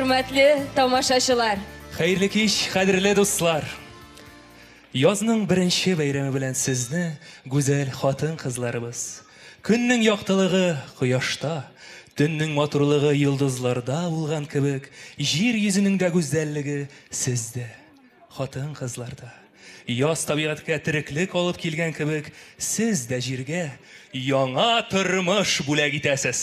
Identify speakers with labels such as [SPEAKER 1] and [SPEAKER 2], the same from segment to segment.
[SPEAKER 1] hürmetli tamaşaçılar.
[SPEAKER 2] Hayırlı kech, qadrli dostlar. Yazның birinchi bayrami bilan sizni, go'zal xotin qizlarimiz. Kunning yoqtiligi quyoshda, tunning motorligi yulduzlarda bo'lgan kibik, yer yuzining da go'zalligi sizda, xotin qizlarda. Yoz tabiatga tiriklik olib kelgan kibik, siz da yerga yangi turmush bo'lak etasiz.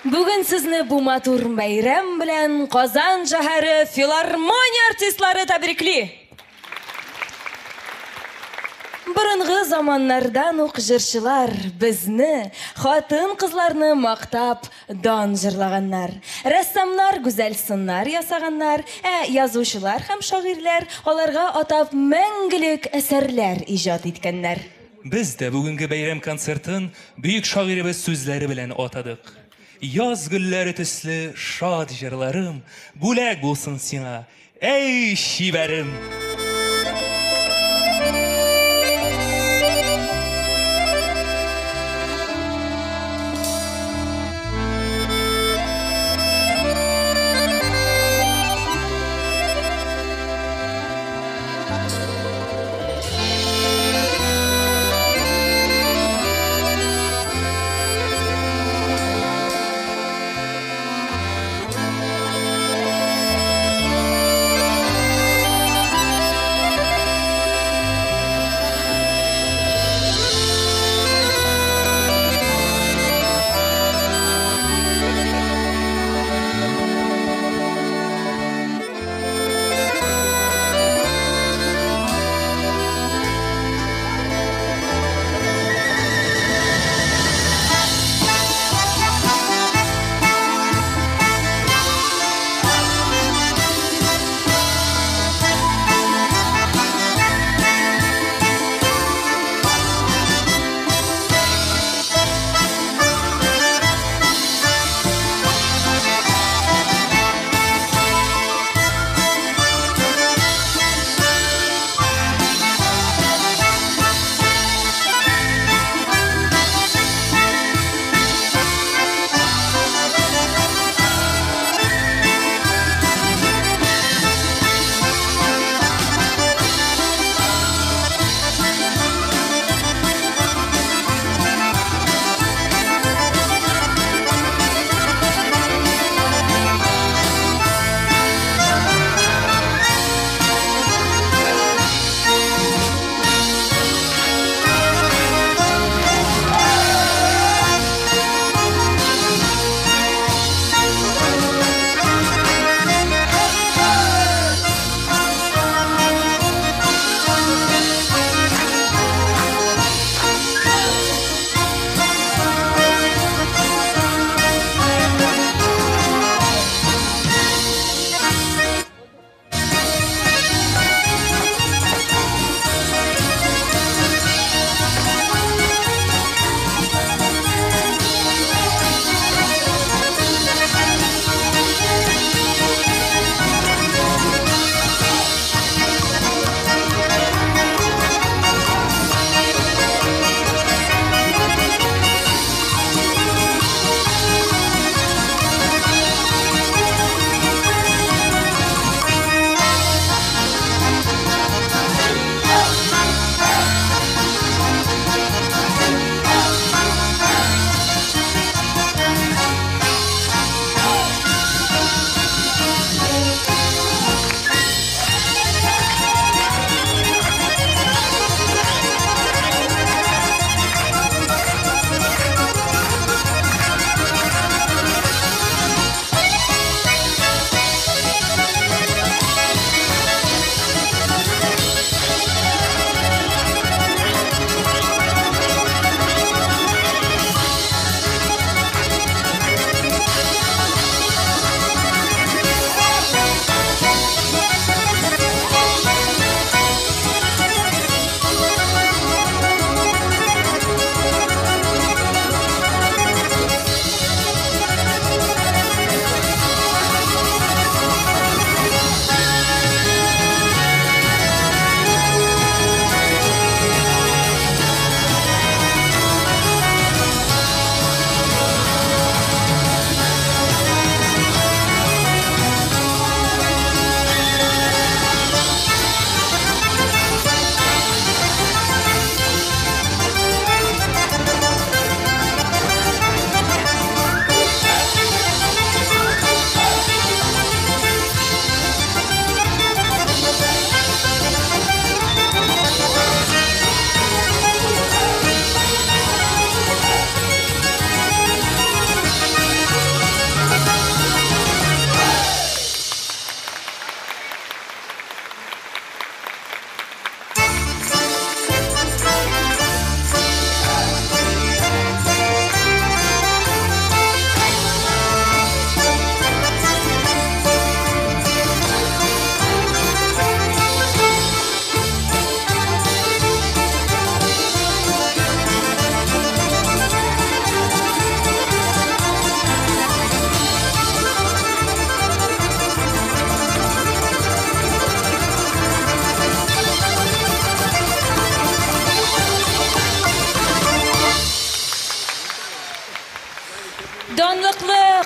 [SPEAKER 1] Bugün sizni bu matur bayram bilan Qozon shahari filarmoniya artistlari tabrikli. Burungi zamonlardan o'qishchilar bizni, xotin qizlarni maqtab don jirlaganlar. Rassomlar go'zal sunlar yasaganlar, yozuvchilar ham shoirlar ularga atab mangilik asarlar ijod etganlar.
[SPEAKER 2] Biz de bugungi bayram konsertin büyük shoirimiz so'zlari bilan atadik. Yoz gullari tusli shod jirlarim bo'lak bo'lsin senga, ey shibarim.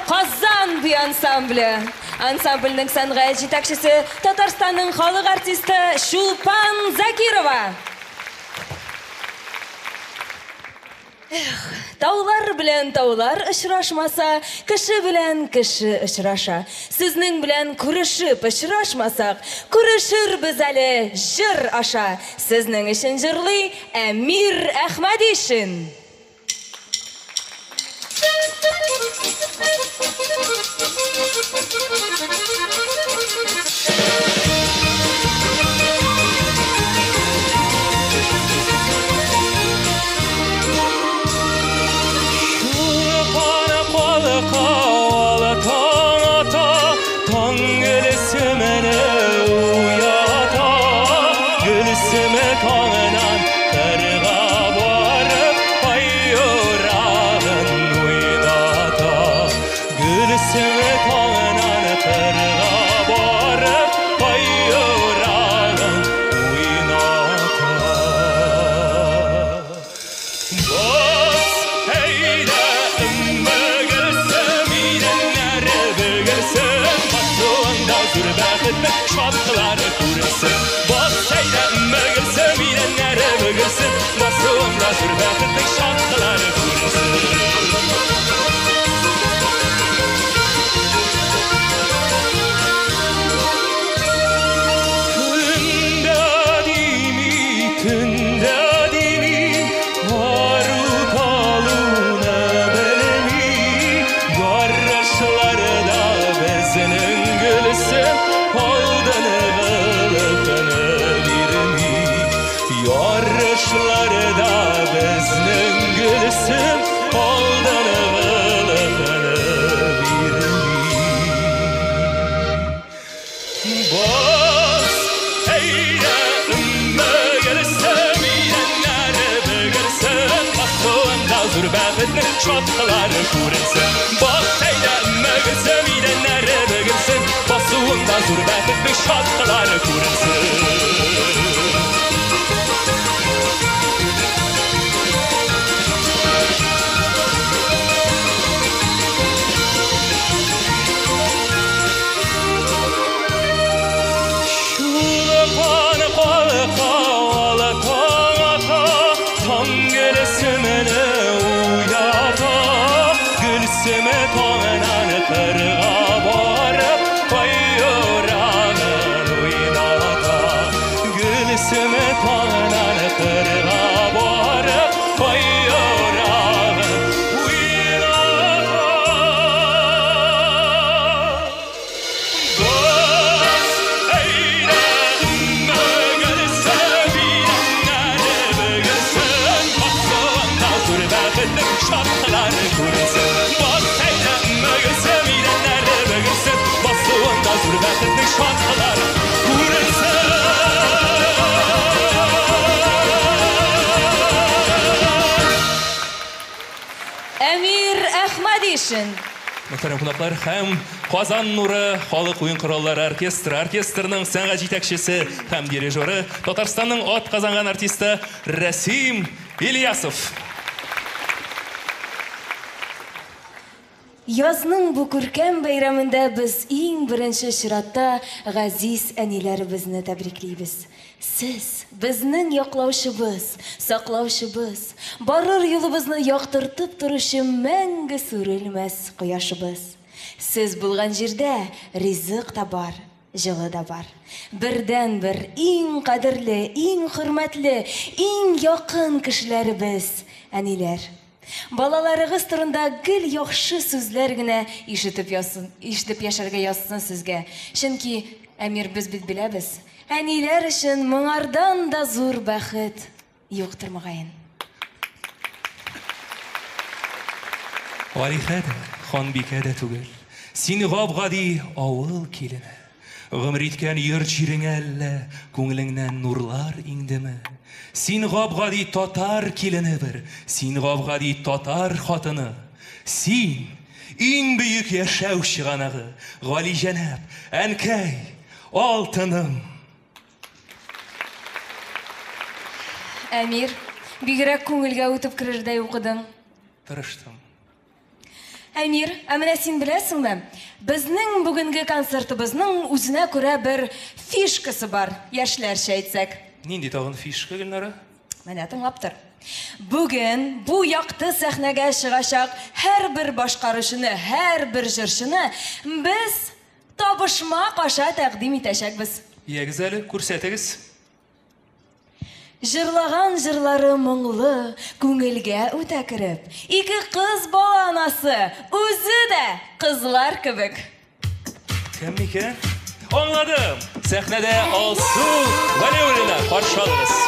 [SPEAKER 1] Казан бүй ансамблі. Ансамблінің сәнғай жетекшісі Татарстанның халық артисті Шулпан Закирова. Таулар білән таулар ұшырашмаса, кіші білән кіші ұшыраша. Сізнің білән күрішіп ұшырашмасақ, күрішір біз әлі жыр аша. Сізнің ішін жырлы Әмир Әхмәдишин.
[SPEAKER 2] Şarkıları kurulsun, boz şeyde mögülsün, bilenlere mögülsün, basığında sürbetlik şarkıları kurulsun. Tünde dimi, varu kaluna belemi, garraşları da bezinin gülsün. Yarışları da beznin gülsün, oldana gılıfını birmi. Boz eyle ümmü gülsün, bilenleri bögülsün, basığında zürbetinin şarkıları kurulsun. Boz eyle ümmü gülsün, bilenleri bögülsün, basığında zürbetinin şarkıları kurulsun.
[SPEAKER 1] Әмир Әхмәдишин.
[SPEAKER 2] Muhterem konuklar, hem Kazan Nuru Halk Oyun Kralları Orkestrінің сәнғат жетекшісі hem дирижері, Татарстанның от қазанған артисті Расим Ильясов.
[SPEAKER 1] Язның бу күркәм бәйрәмендә без иң беренче чиратта газиз әниләребезне тәбриклибез. Сез безнең яклаучыбыз, саклаучыбыз, барыр юлыбызны яктыртып торучы мәңге сүрелмәс кояшыбыз. Сез булган җирдә ризык та бар, җылы да бар. Бердән-бер иң кадерле, иң хөрмәтле, иң якын кешеләребез, әниләр. Балаларыгыз турында гел яхшы сүзләр генә ишетеп яшәргә язсын сезгә. Чөнки Әмир без бит беләбез. Әниләр өчен моңардан да зур бәхет юктыр мөгаен.
[SPEAKER 2] Валихә дә, ханбикә дә түгел. Син габгади авыл килене. Гомер иткән йорт җиреңә әллә күңелеңнән нурлар иңдеме? Син габгади татар килене бер, син габгади татар хатыны. Син иң бөек яшәү чыганагы, Гали җәнәп, әнкәй, алтыным.
[SPEAKER 1] Әмир, бигрәк күңелгә үтеп керердәй укыдың.
[SPEAKER 2] Тырыштым.
[SPEAKER 1] Әмир, әмінә син білесіңме? Біздің бүгінгі концертыбызның үзіне күрә бір фишкасы бар, яшьләрчә әйтсәк.
[SPEAKER 2] Нинди тагын фишка, Гөлнара?
[SPEAKER 1] Менә тыңлап тор. Бүген бу якты сәхнәгә чыгачак һәрбер башкаручыны, һәрбер җырчыны без табышмак аша тәкъдим итәчәкбез.
[SPEAKER 2] Ягез әле, күрсәтегез.
[SPEAKER 1] Жырлаган җырлары моңлы, күңелгә үтә кереп, ике кыз бала анасы, үзе дә кызлар кебек.
[SPEAKER 2] Кем микән? Аңладым. Сәхнәдә Алсу Валиуллина каршы алыгыз.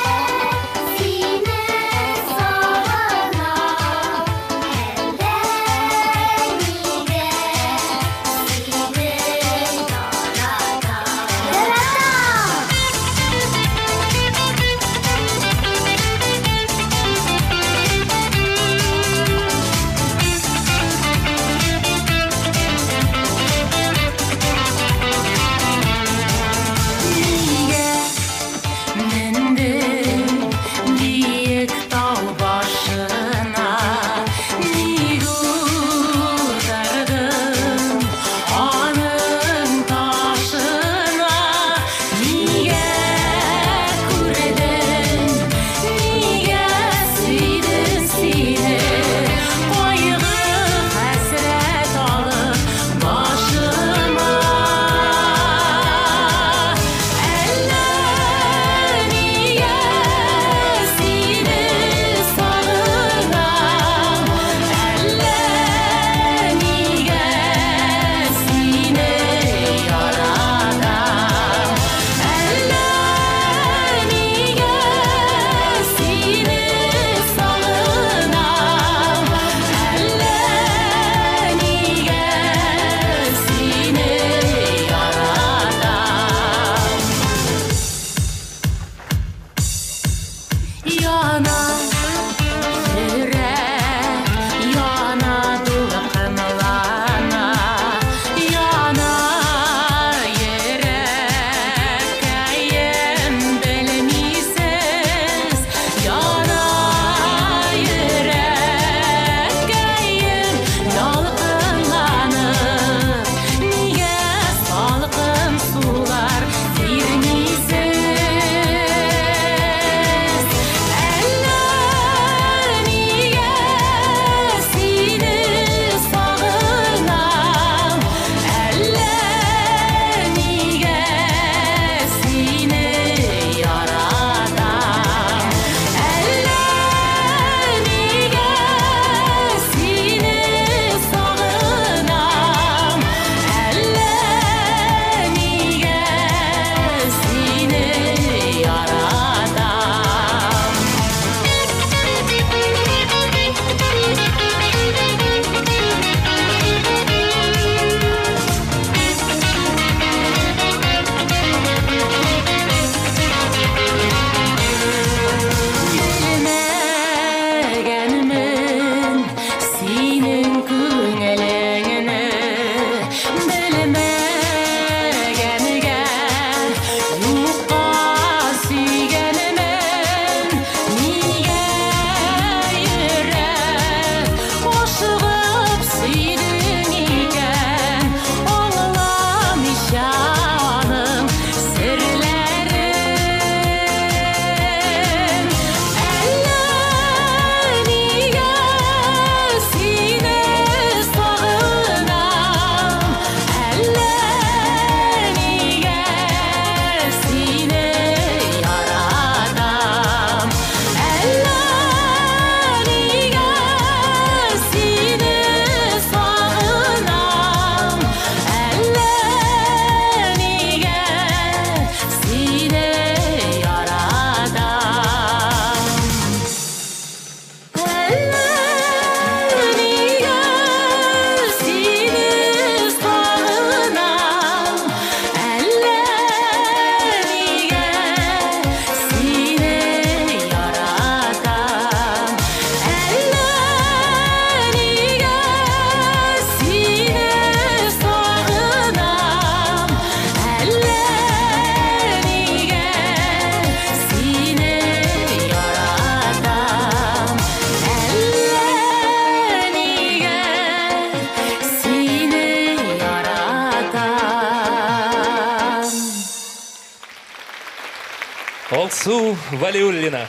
[SPEAKER 2] Алсу Валиуллина.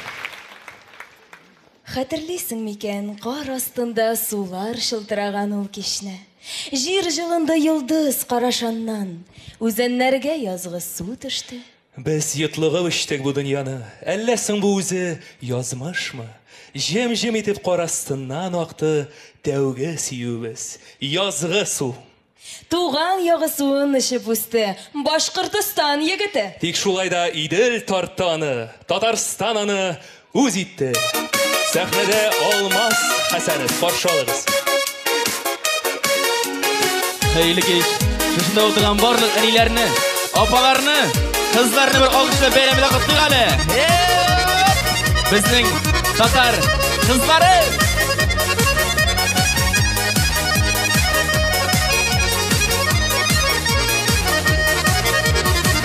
[SPEAKER 1] Хәтерлисең микән, қар астында сулар шылтыраган ул кичне. Җир җылында йолдыз карашаннан, үзәннәргә язгы су төште.
[SPEAKER 2] Без йотлыгып иштек бу дөньяны, әллә соң бу үзе язмышмы? Җем-җем итеп кар астыннан акты тәүге сөюбез, язгы су.
[SPEAKER 1] Туган ягы суын ишеп үсте, Башкортстан егете.
[SPEAKER 2] Тик шулай да Идел тартаны, Татарстан аны үз итте. Сәхнәдә Алмаз Хәсәнов каршы алыгыз.
[SPEAKER 3] Хәерле кич. Шушында утырган барлык әниләрне, апаларны, кызларны бер алкышлап бәйрәм белән котлыйк әле. Безнең татар кызлары.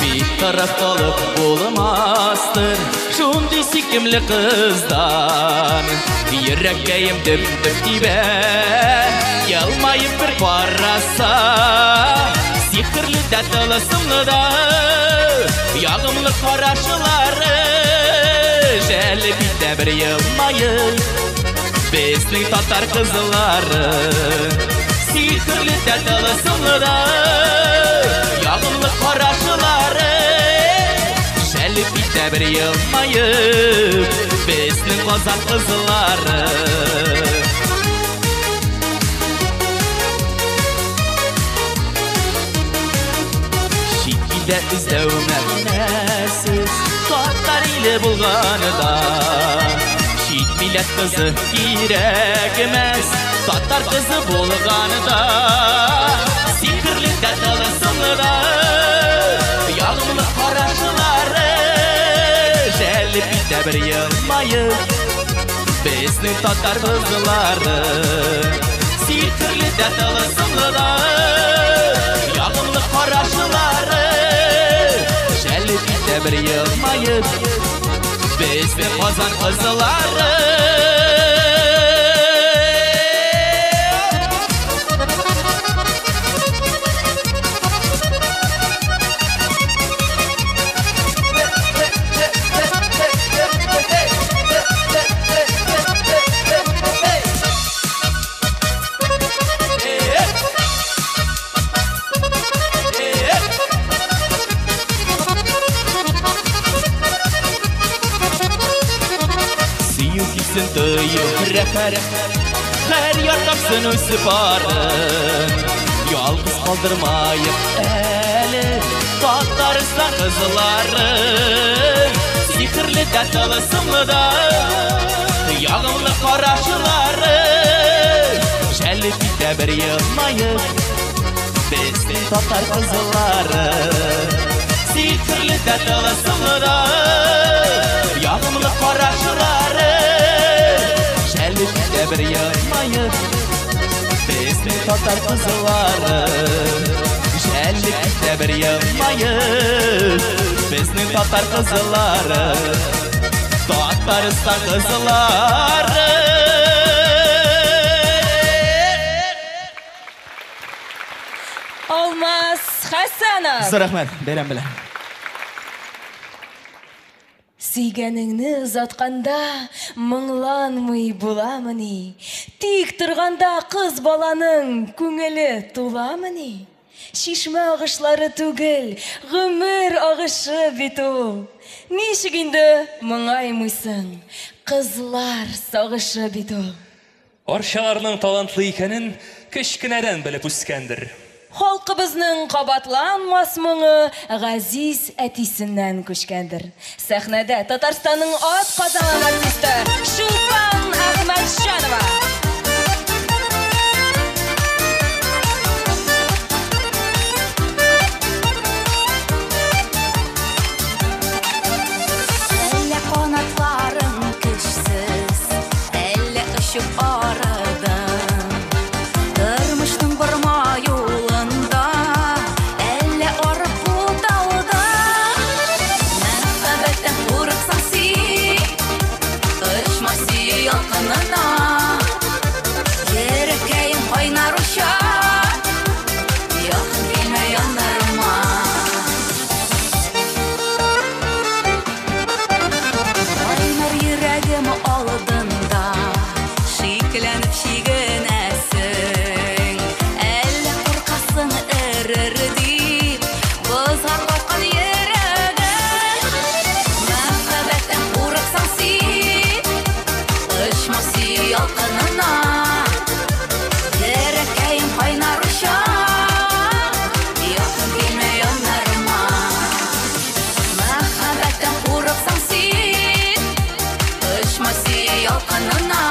[SPEAKER 3] Bir taraf kalıp bulmazdır şundi sikimli kızdan. Yüreğim düp düp dibe yalmayıp bir parasa. Sihirli de tılsımlı da yağımlı karaşıları. Jelibit de bir yılmayıp bizning tatar kızları. Sihirli de tılsımlı da yağımlı karaşıları. Jelibit de bir yılmayıp bizning kozak kızları. Şekilde izlevmemesiz Tatar ile bulganıda Şit millet kızı girekmez Tatar kızı bulganıda Sihirli de tılsımlı yağımlı karaşıları Jelibit de bir yılmayıp bizning tatar kızları Sihirli de tılsımlı yağımlı karaşıları Jelibit de bir yılmayıp bizning Qozon kızları Refer her yer tapsın üstü barın Yalnız kaldırmayıp eli Tatarıstan kızların Sihirli de tılsımlı da yağımlı karaşıların Jelibit de bir yılmayıp bizning tatar kızları Sihirli de tılsımlı da yağımlı karaşıları Jelibit de bir yılmayıp bizning tatar kızları Jelibit de bir yılmayıp bizning tatar kızları Tataristan kızları
[SPEAKER 1] Алмаз Хәсәнов.
[SPEAKER 3] Size rahmet, beyran bilen.
[SPEAKER 1] Сөйгәнеңне озатканда моңланмый буламыни? Тик торганда кыз баланың күңеле туламыни? Шишмә агышлары түгел, гомер агышы бит ул. Ничек инде моңаймыйсың? Кызлар сагышы бит ул.
[SPEAKER 2] Арчаларның талантлы икәнен кечкенәдән белеп үскәндер.
[SPEAKER 1] Халкыбызның кабатланмас моңы Газиз әтисеннән күчкәндер. Сәхнәдә Татарстанның ат казанган артисты Шулпан Әхмәтҗанова.
[SPEAKER 4] Әллә канатларың көчсез, әллә очып арыдың. Тормышның барма юлында, әллә арып буталдың. Мәхәббәттән курыксаң син, очма син ялкынына. берер дип бозга кайткан йөрәгем мәхәббәттән курыксаң син очма сөй ялкынына йөрәкәем кайнар учак якын килмә яннарыма мәхәббәттән курыксаң син очма сөй ялкынына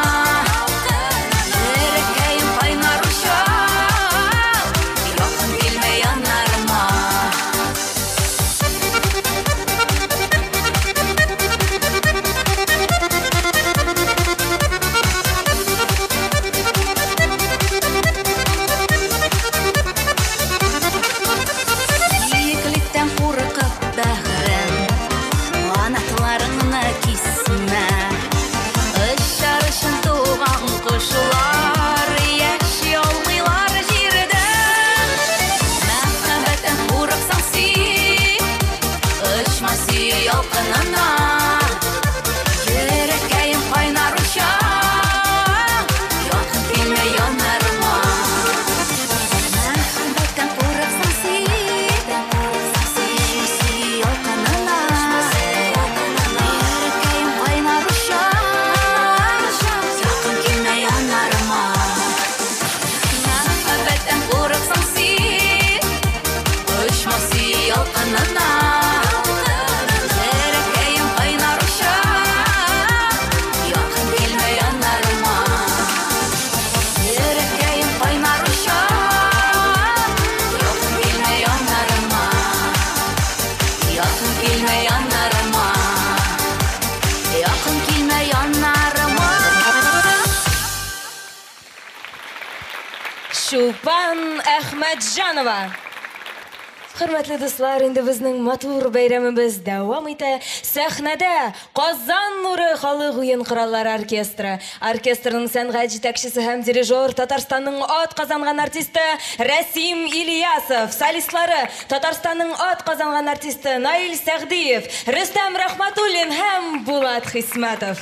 [SPEAKER 1] Шулпан Әхмәтҗанова. Хөрмәтле дуслар, инде безнең матур бәйрәмебез дәвам итә. Сәхнәдә Казан нуры халык уен кораллары оркестры. Оркестрның сәнгать җитәкчесе һәм дирижер Татарстанның ат казанган артисты Рәсим Ильясов. Солистлары Татарстанның ат казанган артисты Наил Сәгъдиев, Рөстәм Рәхмәтуллин һәм Булат Хисмәтов.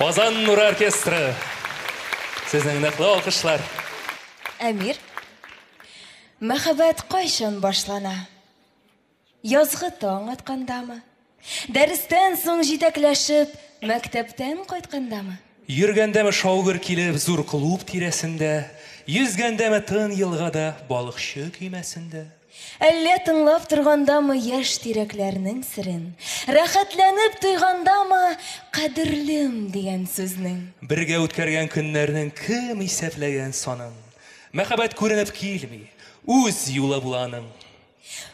[SPEAKER 2] Казан Нур оркестры. Сезнең ныклы алкышлар.
[SPEAKER 1] Әмир, мәхәббәт кайчан башлана? Язгы таң аткандамы? Дәрестән соң җитәкләшеп, мәктәптән кайткандамы?
[SPEAKER 2] Йөргәндәме шаугыр килеп зур клуб тирәсендә, йөзгәндәме тын елгада балыкчы көймәсендә.
[SPEAKER 1] Әллә тыңлап торгандамы яшь тирәкләрнең серен? Рәхәтләнеп тойгандамы кадерлем дигән сүзнең?
[SPEAKER 2] Бергә үткәргән көннәрнең кем исәпләгән санын? Мәхәббәт күренеп килми, үз юлы буланың.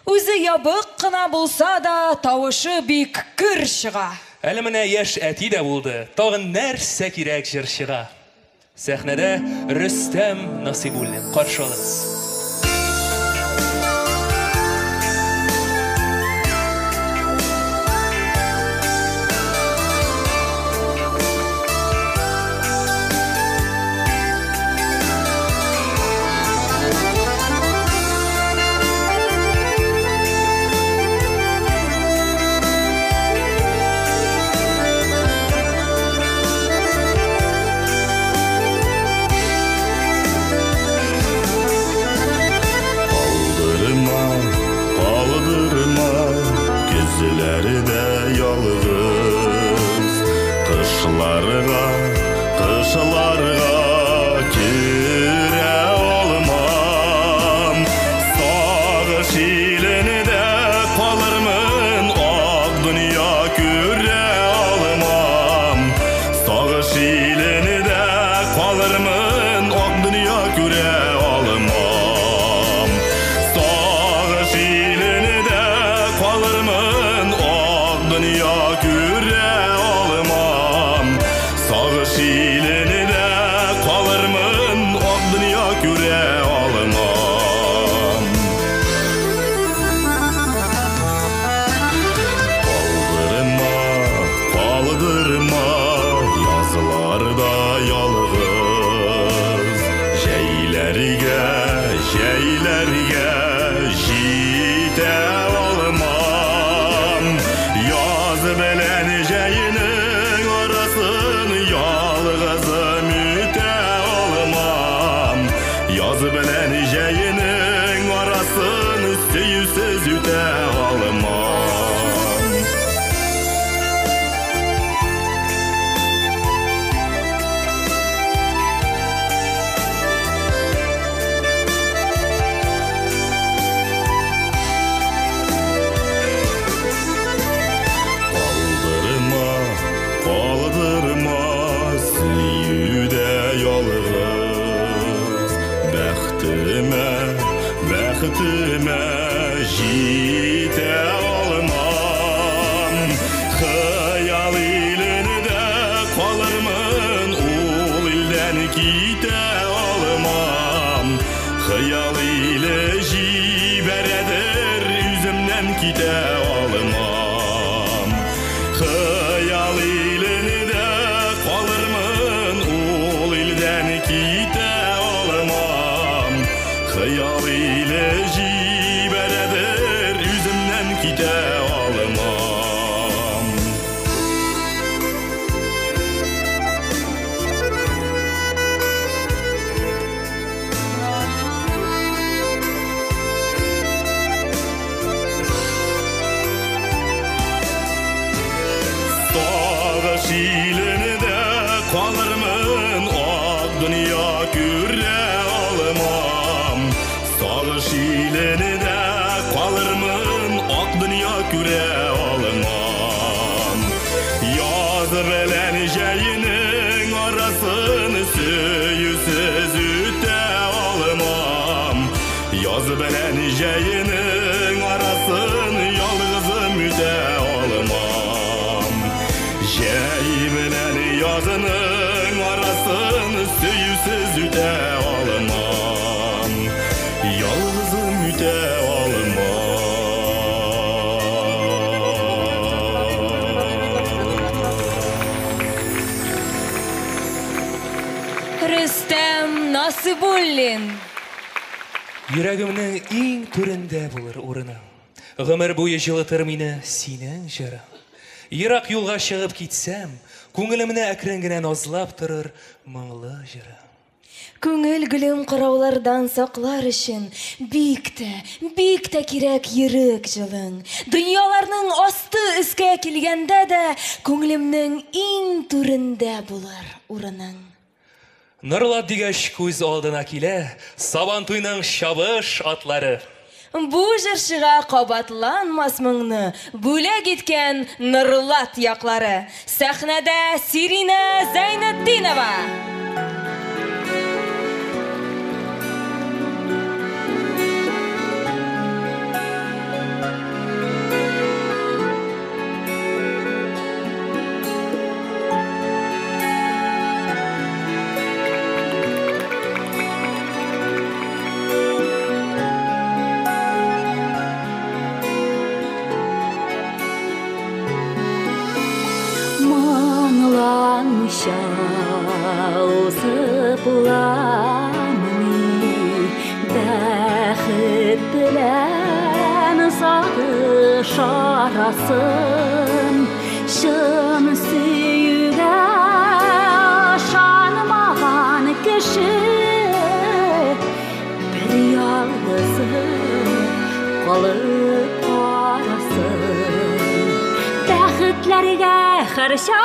[SPEAKER 1] Үзе ябык кына булса да, тавышы бик көр чыга.
[SPEAKER 2] Әле менә яшь әти дә булды, тагын нәрсә кирәк җырчыга. Сәхнәдә Рөстәм Насибуллин каршы алыгыз.
[SPEAKER 1] Рөстәм Насибуллин.
[SPEAKER 2] Йөрәгемнең иң түрендә булыр урының. Гомер буе җылытыр мине синең җырың. Ерак юлга чыгып китсәм, күңелемне әкрен генә назлап торыр моңлы җырым.
[SPEAKER 1] Күңел гөлем кыраулардан саклар өчен бик тә кирәк йөрәк җылың. Дөньяларның асты өскә килгәндә дә күңелемнең иң түрендә булыр урының.
[SPEAKER 2] Нырлап дигәч күз алдына килә Сабантуйның чабыш атлары.
[SPEAKER 1] Бу җырчыга кабатланмас моңны бүләк иткән нырлат яклары. Сәхнәдә Сирина Зәйнетдинова.
[SPEAKER 4] Şausıp ulanmi Bәхет білән сағыш арасын Шын сүйуге шанмаған кіші Бір ялғызы қалып арасын Бәхетләргә қарша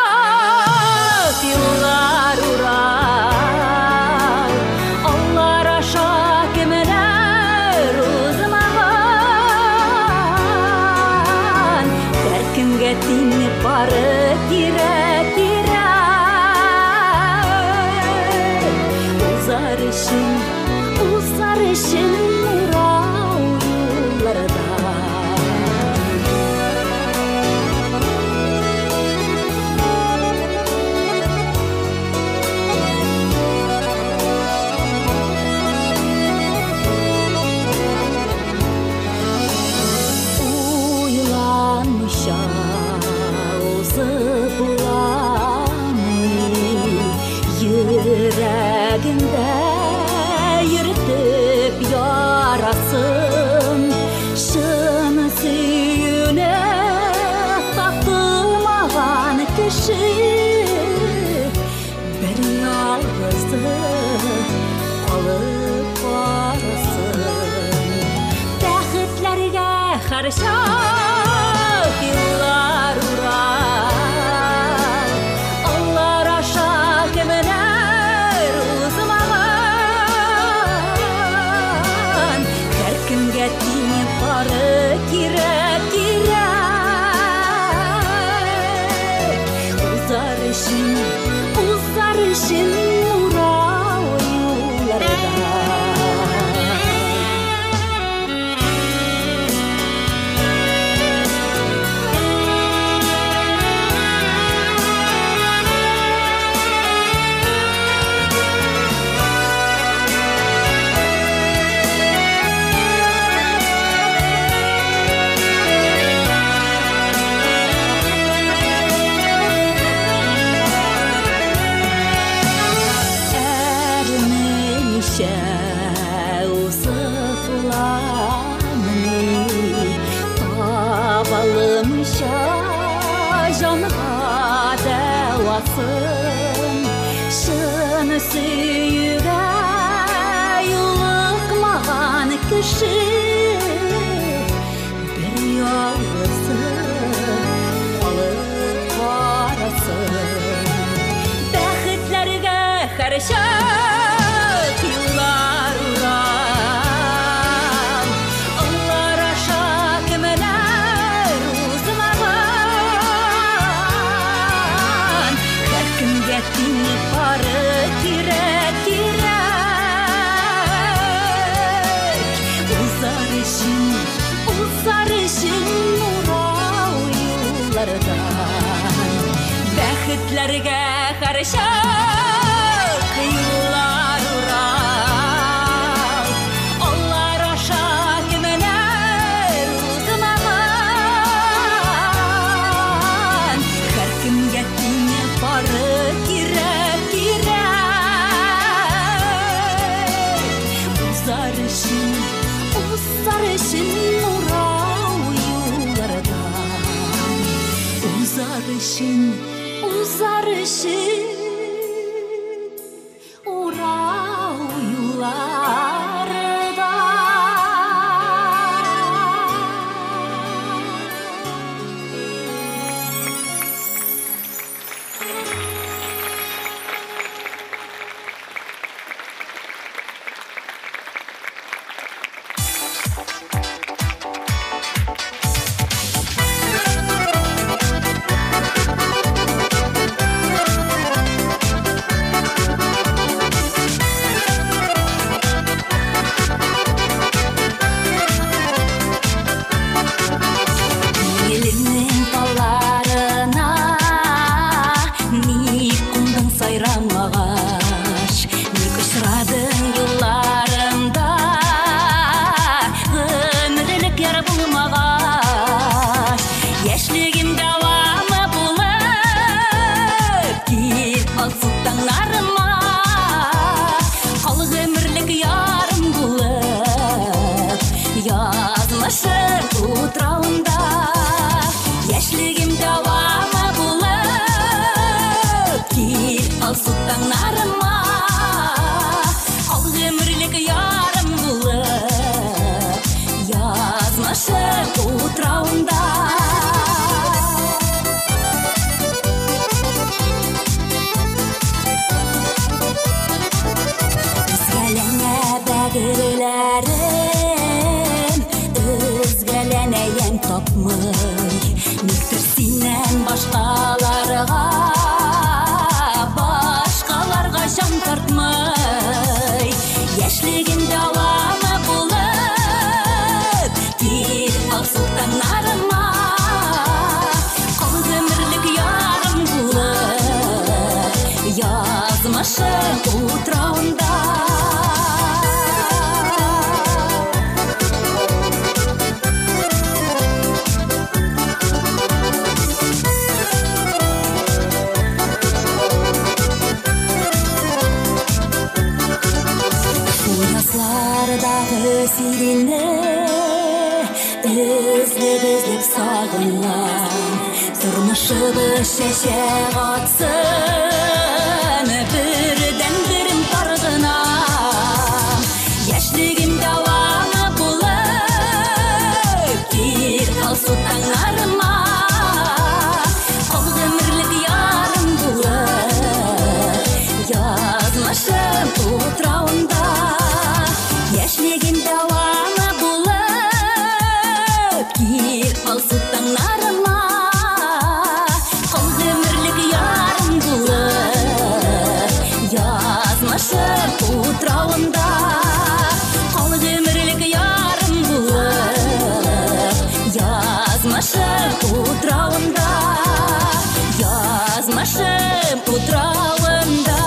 [SPEAKER 4] yıllar uğrar Onlar aşağı kemeler uzmağın Derkimge dinip barı kirek Uzar işin uğrav yıllarda Yüreğinde yürütüp yarasın Şın suyuna takılmagan kişi Bir yalgızı kalıp arasın Bәхетlerge karşı yıllar uğrar Allah aşağı kemene Tinip barı kirek Uzar işin uğrav yıllarda Canıma devasın Şın suyuga yılıkmağan kişi Bir yalgızı kalıp arasın Bәхетlerge karşı yıllar uğrar Allah aşağı kemeler uzmağın Her kimge dinip barı kirek Uzar işin uğrav yıllardan Bәхетlerge karşı yıllar uğrar Allah aşağı kemeler uzmağın Her kimge dinip barı kirek Uzar işin uğrav yıllardan Uzar Узар үшін Урал юларда Başqalarga жан тартмай Яшьлегим давамы булып Кир ал султаннарыма Кол гөмірлік ярым булып Язмашым утрауында Дағы сирені Үзлеп сағынам Тұрмышыбыз шәшәк атсын Бірден бірім тарғынам Яшьлігім давамы болып Кир ал султанларыма Қол гөмірлік ярым болып Язмашым утрауында Яшьлегим давамы булып Кир ал султаннарыма Кол гөмірлік ярым булып Язмашым утрауында Кол гөмірлік ярым булып Язмашым утрауында Язмашым утрауында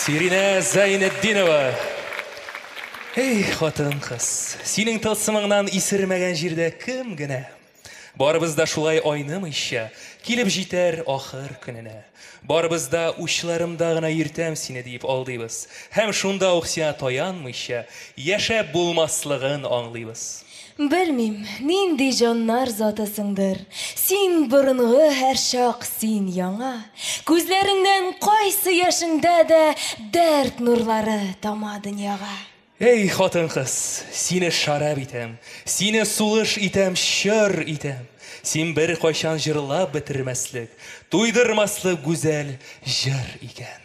[SPEAKER 2] Сирина Зайнетдинова. Ей, хатын қыз, сенің тылсымыңнан исірмәгән жерде кім генә? Барыбыз да шулай айнымыйча, килеп җитәр ахыр көненә. Барыбыз да учларымда гына йөртәм сине дип алдыйбыз. Һәм шунда ук сиңа таянмыйча, яшәп булмаслыгын аңлыйбыз.
[SPEAKER 1] Белмим, нинди җаннар затысыңдыр. Син борынгы һәр чак, син яңа. Күзләреңнән кайсы яшеңдә дә дәрт нурлары тама дөньяга.
[SPEAKER 2] Ей, хатын кыз, сине шарап итәм, сине сулыш итәм, шыр итәм. Син бер кайчан җырлап бетермәслек, туйдырмаслык гүзәл җыр икән.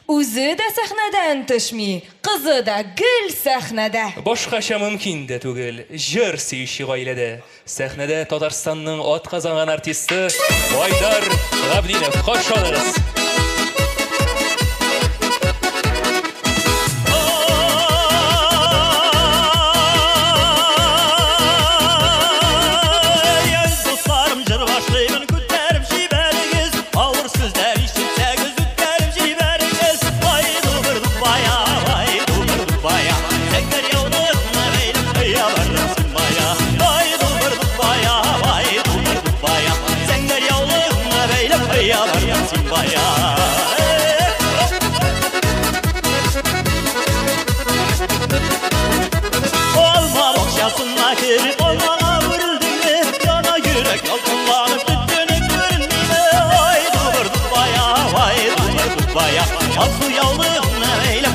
[SPEAKER 1] Үзе дә сәхнәдән төшми, кызы да гел сәхнәдә.
[SPEAKER 2] Башкача мөмкин дә түгел, җыр сөюче гаиләдә. Сәхнәдә Татарстанның атказанган артисты Айдар Габдинов. Хош алыгыз.
[SPEAKER 5] Baya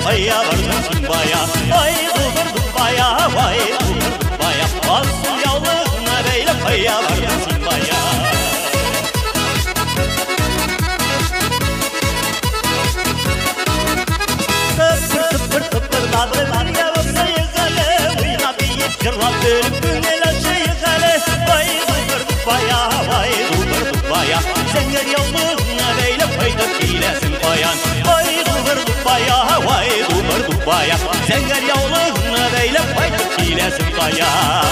[SPEAKER 5] paya vardım Dubbaya. Ay dur Dubbaya, vay dur Dubbaya. Asıl yavlığına beyle paya vardım Dubbaya. Tıpır tıpırdadı bir yavrusa yıkale. Uyuna deyip cırlap dönüp güngel aşı yıkale. Vay dur Dubbaya, vay dur Dubbaya. Zenger yavlığına beyle paydır bilesin bayan. Vay dur Dubbaya, vay dur Dubbaya. Zenger yavlığına beyle paydır bilesin bayan.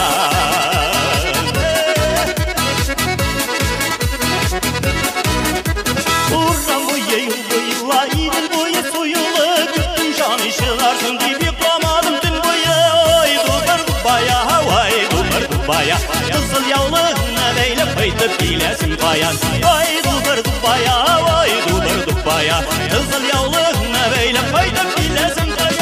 [SPEAKER 5] Uğurdan bu yayıla idil boyu suyulu. Güttüm can işılarsın deyip yıklamadım tüm boyu. Oy dur Dubbaya, vay dur Dubbaya. Kızıl yavlığına beyle paydır bilesin bayan. Vay dur Dubbaya, vay dur Dubbaya. Kızıl yavlığına beyle paydır bilesin bayan.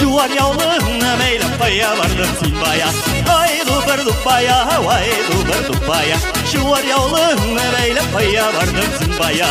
[SPEAKER 5] Çuvar yavlığına beyle paya vardım Dubbaya. Ay dur Dubbaya, vay dur Dubbaya. Çuvar yavlığına beyle paya vardım Dubbaya.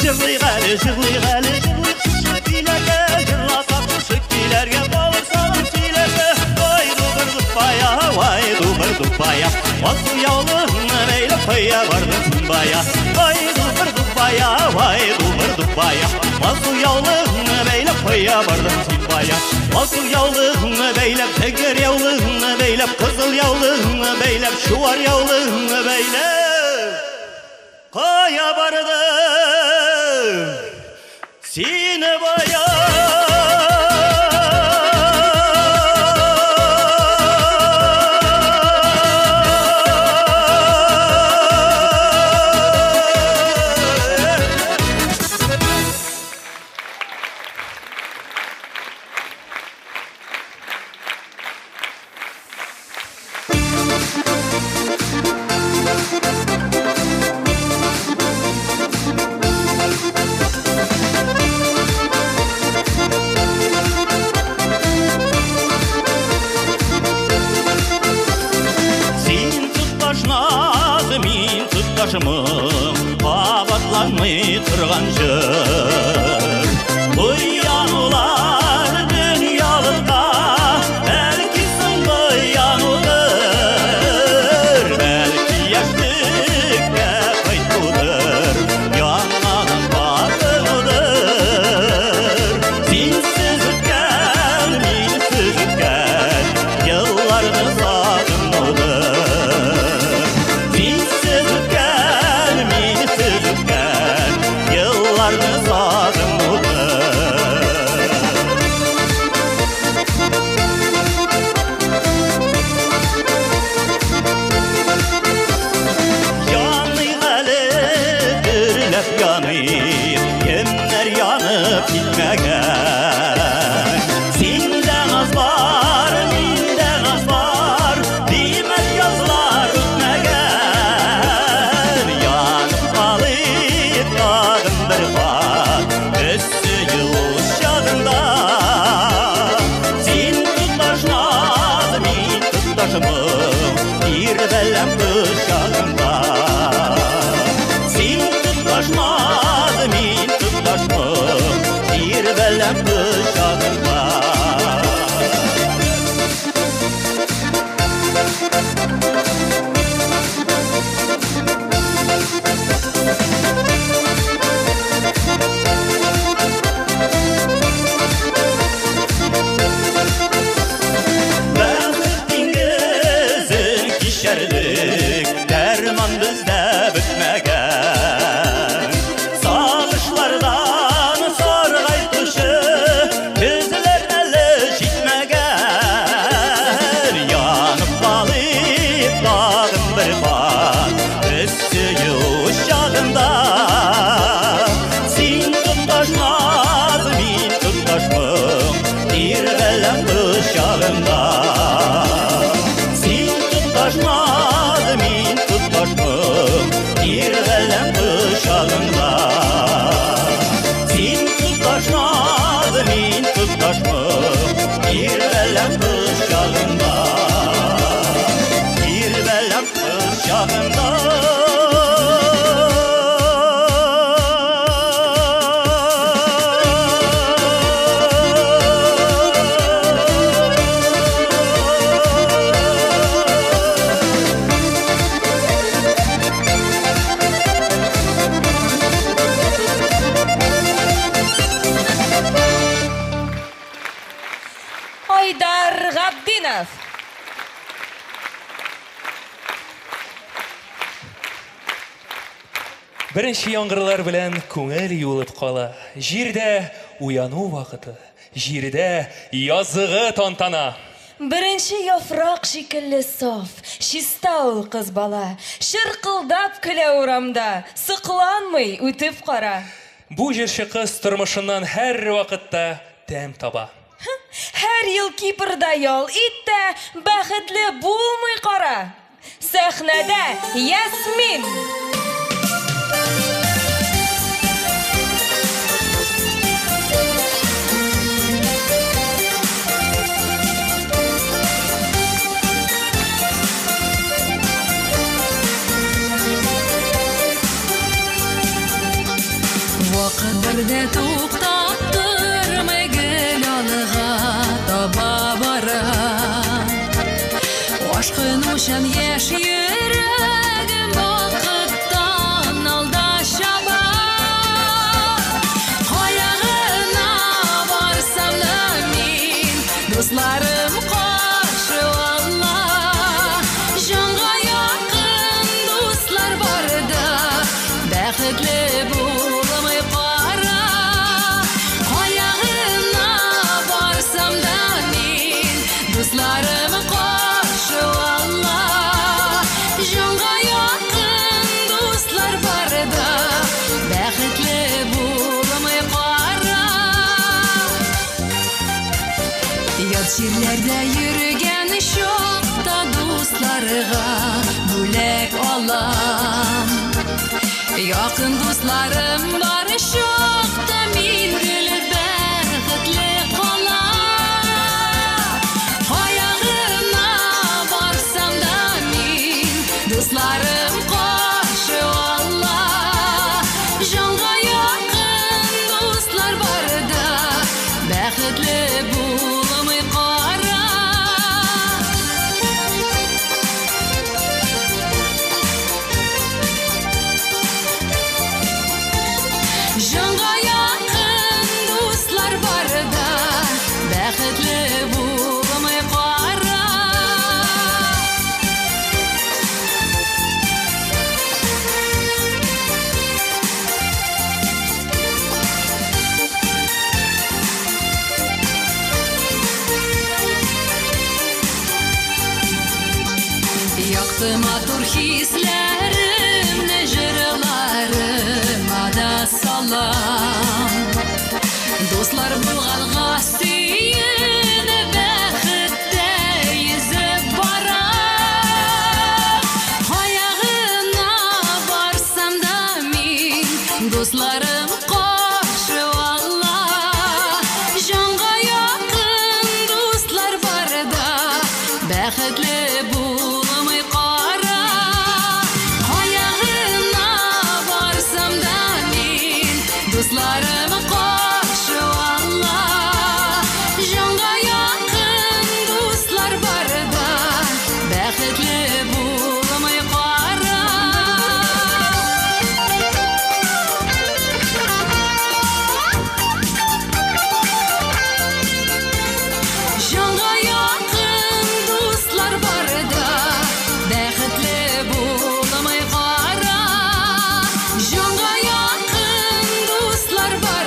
[SPEAKER 5] Jırlıyğalı, jırlıyğalı, jırlıyğalı çilerge. Jırlasa kuşuk gilerge, balır salır çilerge. Vay dur Dubbaya, vay dur Dubbaya. Asıl yavlığına beyle paya vardım Dubbaya. Vay dur Dubbaya, vay dur Dubbaya. Asıl yavlığına beyle paya vardım Dubbaya. Asıl yavlığına beyle, teker yavlığına beyle, kızıl yavlığına beyle, şuvar yavlığına beyle kaya vardım sine baya. Abatlanmay turgan jır. Uyanular dünyalıkka, belki sındıyanıdır. Belki yaşlıkka kaytudur, yanlanan batılıdır. Sinsiz ötken, minsiz ötken, yıllarını sağınıdır. Sinsiz ötken, minsiz ötken, yıllarını sağınıdır. Yanıyğalı dürlep yanıyır, kimler yanıp gitmegen. Senden az var, minden az var, dimer yazlar ötmegen. Yanıp kalıp kadın bir var, çağında Bir belem kız çağında
[SPEAKER 1] Haydar Gabdinov.
[SPEAKER 2] Birinchi yomg'irlar bilan ko'ngil yo'lib qola. Жердә уяну вакыты, жердә язгы тантана.
[SPEAKER 1] Birinchi yaproq shekilli sof, shista ul qiz bola, shirqildab kula uramda, siqlanmay o'tib qara.
[SPEAKER 2] Bu җырчы кыз тормышыннан һәр вакытта тәм таба.
[SPEAKER 1] Her yıl Kipr'da yol itte, бәхетле булмый qara. Sahnada Yasmin.
[SPEAKER 4] Vaqt birde to'xtab turmay gul olg'a toba bora Oshqin o'shan yash yuragim vaqtdan aldashaba Qoyag'ina borsam-da men do'stlarim qarshi vallah Jonga yaqin do'stlar borda baxtli bo'lmay qara Qoyag'ina borsam-da men do'stlarim qarshi vallah Jonga yaqin do'stlar borda baxtli bo'lmay qara Yot yerlarda yurgan shoqda do'stlarga bo'lak olam Yaqin do'stlarim bor shoqda men gulib baxtli qolam Qoyag'ina borsam-da men do'stlarim qarshi vallah Jonga yaqin do'stlar borda baxtli bo'lmay qara Jonga yaqin do'stlar borda baxtli bo'lmay qara Yoqdi matur hislarimni jırlarıma da salam Do'stlar bulg'alg'a suyunib baxtda yuzib bora Qoyag'ina borsam-da men do'stlarim qarshi vallah Jonga yaqin do'stlar borda baxtli bo'lmay qara Qoyag'ina borsam-da men do'stlarim qarshi vallah Jonga yaqin do'stlar borda baxtli bo'lmay qara Jonga yaqin do'stlar borda baxtli bo'lmay qara Jonga yaqin do'stlar borda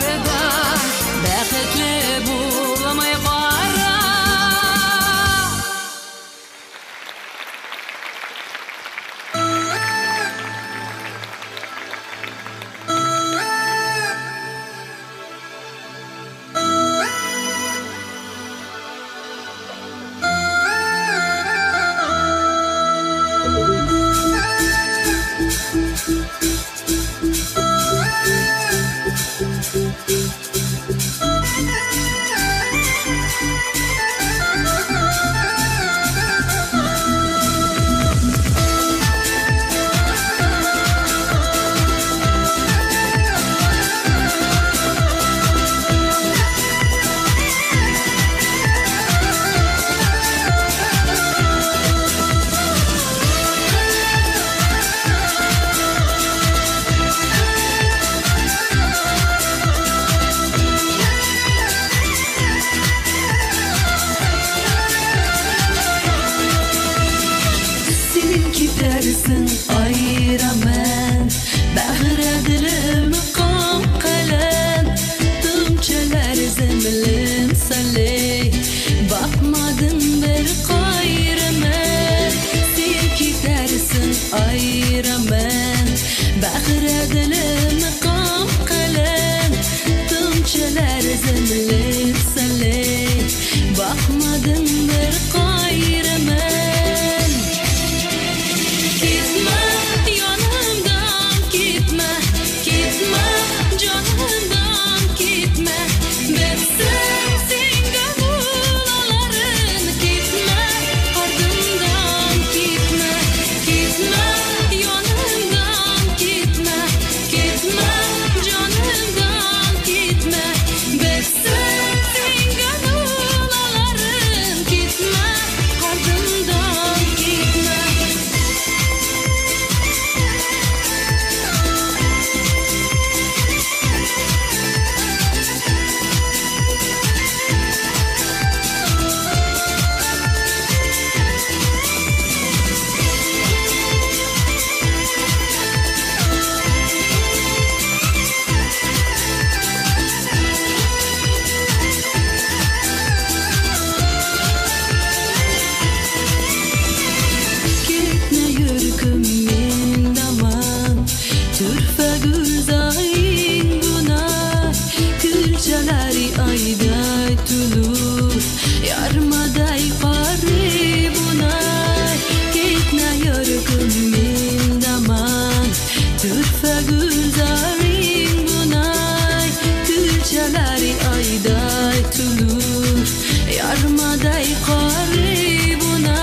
[SPEAKER 4] Barmaday qaribuna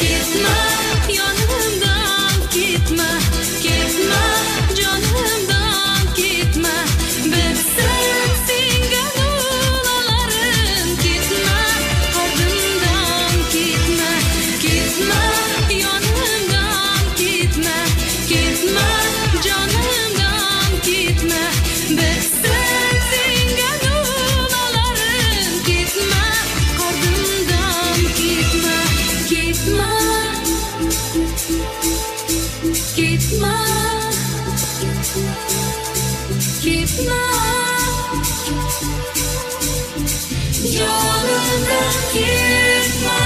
[SPEAKER 4] Gitme yanımdan gitme Gitme canımdan gitme Bitsin singen ulalarım Gitme ardımdan gitme Gitme yanımdan gitme Gitme canımdan gitme Bitsin singen ulalarım Gitme ardımdan gitme Gitme Gitme Gitme Yolundan gitme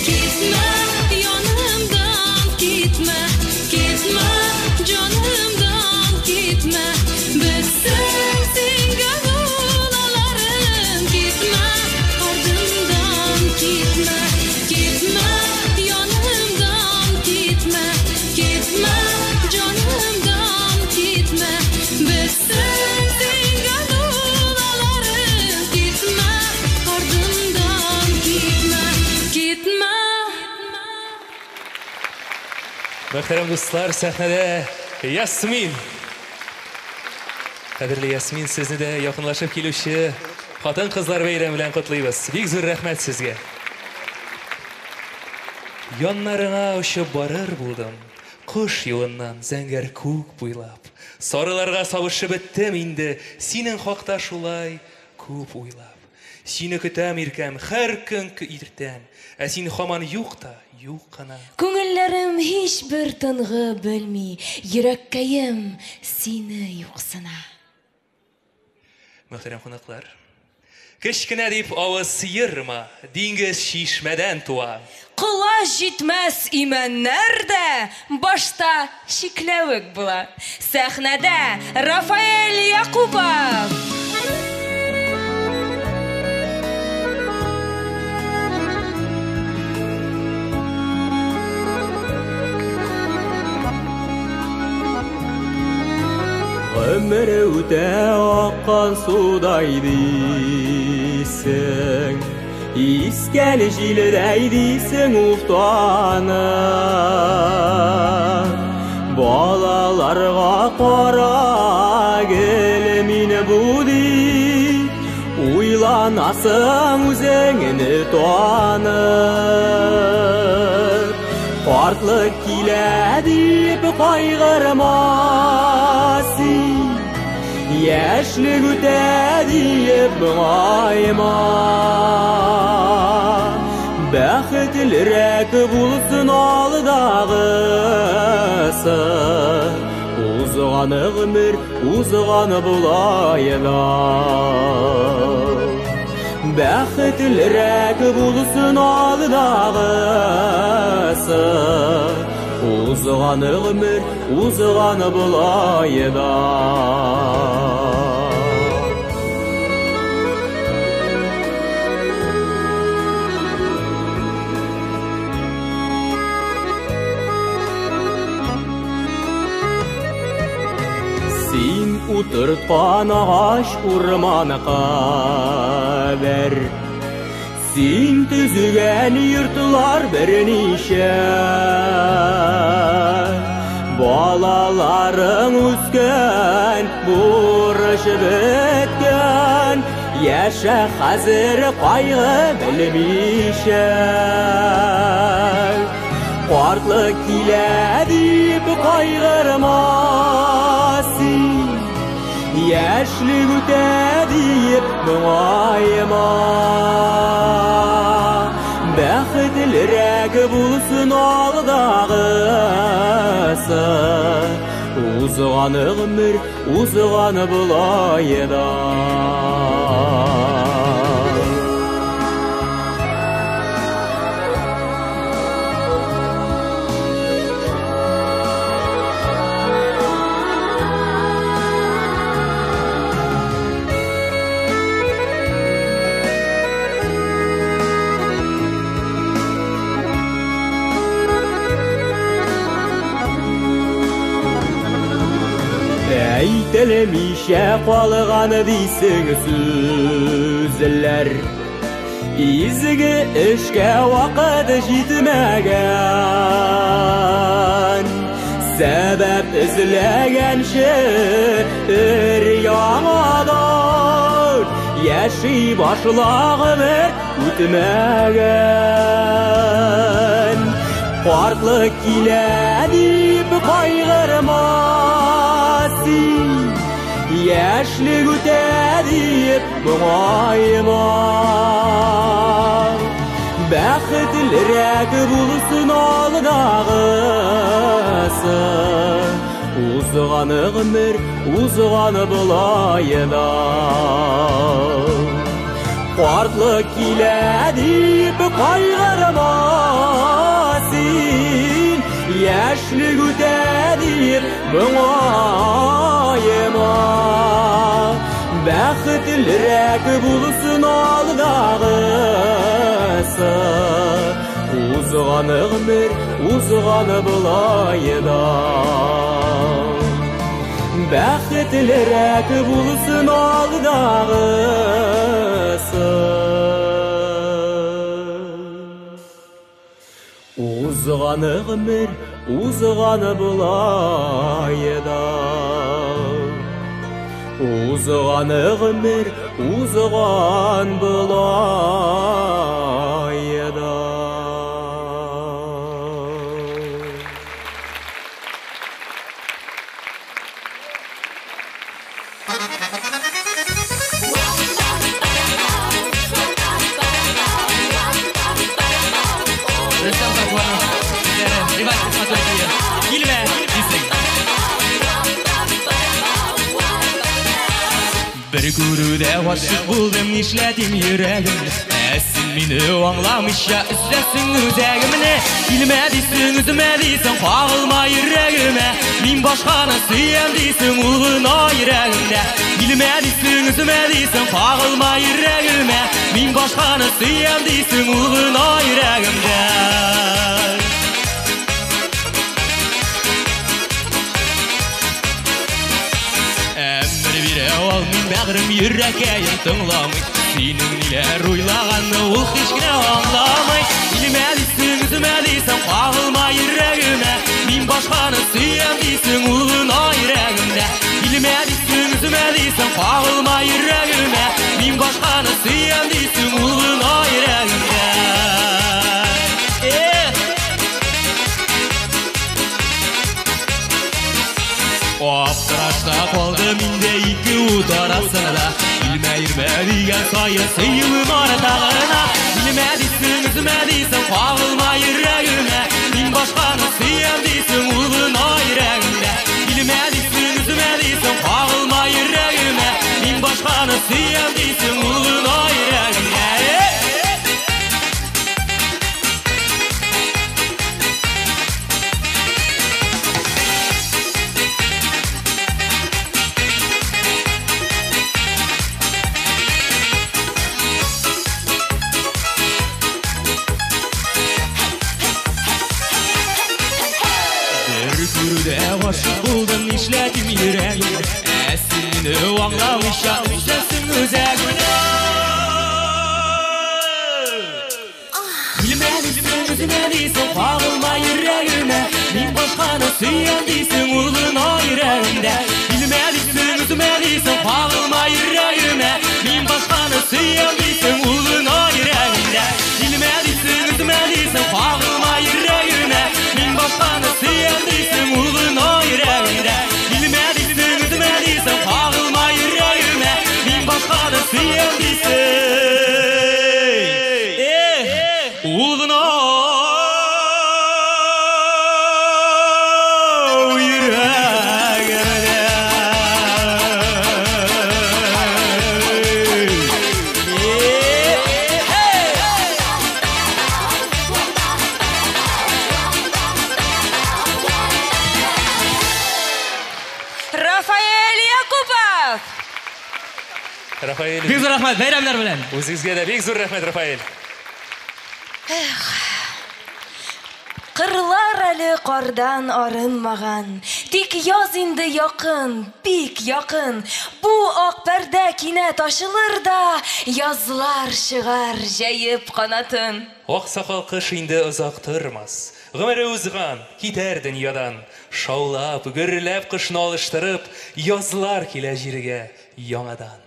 [SPEAKER 4] Gitme yanımdan gitme Gitme canımdan gitme Bitsin singen ulalarım Gitme ardımdan gitme Gitme yanımdan gitme Gitme canımdan gitme Bitsin singen ulalarım Gitme ardımdan gitme Gitme
[SPEAKER 2] Muhterem dostlar, sahnede Yasmin. Qadrli Yasmin, sizni de yaqinlashib keluvchi xotin qizlar bayrami bilan qutlaymiz. Bek zo'r rahmat sizga. Yonlarına uçup barır buldum. Kuş yolundan zəngər ko'k bo'ylab. Sarılarga savışıb bittim indi. Senin haqda şulay ko'p o'ylab. Seni kütəm irkəm hər gün irtən. Sen haman yo'q da, yo'q qana.
[SPEAKER 1] Ko'ngillerim hiç bir tınğı bilmi, yürekkayım seni yo'qsina.
[SPEAKER 2] Muhterem qonaqlar, kichkina deb ovoz sıyırma, dengiz şişmeden tuva.
[SPEAKER 1] Quloq yetmas imanlarda boshda shiklavik bo'lar. Sahnada Rafael Yaqubov.
[SPEAKER 6] Ömür öte akkan suday değilsin İsken jilday değilsin uftana Balalarga qara gelmine budi Uylanasın özüngni tanır Qartlık kiledi qayg'irmasin Yaşlık ötedi ayma Baxtlirak bulsun aldağısı Uzgan ömür uzgan bulayda Baxtlirak bulsun aldağısı Uzgan ömür uzgan bulayda Sen uturtkan ağaç urmanı kaber Sen tüzügen yurtlar bir nişe Balaların üsken buruşup etken Yaşa hazır kaygı bilmişen Qartlık kiledip kaygırmasın Yaşlık ötedip muayma Baxtlirak bulsun aldağısı Uzgan ömür uzgan bulayda білмейше қалғаны дейсің сөзлер. Изгі ішке уақыт жетмеген, сәбәп ізлегенше өр-яңадан яши башлағымыр өтмеген. Қартлық келе деп қайғырмасын, яшілік өте деп мұңайма. Бәхетлірек болсын алдағысы, узғаны ғұмыр, узғаны бұлайда. Қартлық келе деп қайғырмасын, яшілік өте деп мұңайма. Бәхетлірек болсын алдағысы, узғаны ғұмыр, узғаны бұлайда. Бәхетлірек болсын алдағысы, узғаны ғұмыр, узғаны бұлайда. Узған ғұмыр, узған бұлайда.
[SPEAKER 3] Рөстем Сарқуанов, ревайс космотология. Келме, дейсің. Bir күрүдә гашык булдым, нишләдем йөрәгем. Син мине аңламыйча үзәсең үзәгемне. Килмә дисең, үземә дисең, кагылма йөрәгемә. Мин башканы сөям дисең, ул гына йөрәгемдә. Килмә дисең, үземә дисең, кагылма йөрәгемә. Мин башканы сөям дисең, ул гына йөрәгемдә. Ал мин бәгърем йөрәкәем тыңламый, синең ниләр уйлаганны ул һич кенә аңламый. Килмә дисең, үземә дисең, кагылма йөрәгемә. Мин башканы сөям дисең, ул гына йөрәгемдә. Килмә дисең, үземә дисең, кагылма йөрәгемә. Мин башканы сөям дисең, ул гына йөрәгемдә. Аптырашта қалды минде ике ут арасында. Килмә йөрмә дигән сайын сөюем артагына. Килмә дисең, үземә дисең, кагылма йөрәгемә. Мин башканы сөям дисең, ул гына йөрәгемдә. Килмә дисең, үземә дисең, кагылма йөрәгемә. Мин башканы сөям дисең, ул гына йөрәгемдә. Гашык булдым, нишләдем йөрәгем. Син мине аңламыйча үзәсең үзәгемне. Килмә дисең, үземә дисең, кагылма йөрәгемә. Мин башканы сөям дисең, ул гына йөрәгемдә. Килмә дисең, үземә дисең, кагылма йөрәгемә. Мин башканы сөям дисең, ул гына йөрәгемдә. Килмә дисең, үземә дисең, кагылма йөрәгемә. Мин башканы сөям дисең, ул гына йөрәгемдә. Килмә дисең, үземә дисең, кагылма йөрәгемә. Мин башканы сөям дисең, ул гына
[SPEAKER 2] Рафаэль.
[SPEAKER 3] Бик зур рәхмәт, бәйрәмнәр белән.
[SPEAKER 2] Үзегезгә дә бик зур рәхмәт, Рафаэль.
[SPEAKER 1] Кырлар әле кардан арынмаган. Тик яз инде якын, бик якын. Бу ак пәрдә кинәт ачылыр да, язлар чыгар җәеп канатын.
[SPEAKER 2] Ак сакал кыш инде озак тормас. Гомере узган, китәр дөньядан. Шаулап, гөрләп кышны алыштырып, язлар килә җиргә яңадан.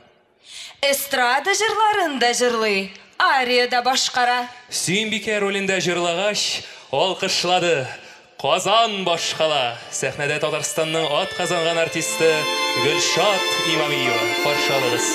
[SPEAKER 1] Эстрада җырларын да җырлый, ария да башкара.
[SPEAKER 2] Сөембикә ролендә җырлагач, алкышлады. Казан башкала. Сәхнәдә Татарстанның ат казанган артисты Гөлшат Имамиева. Каршы алыгыз.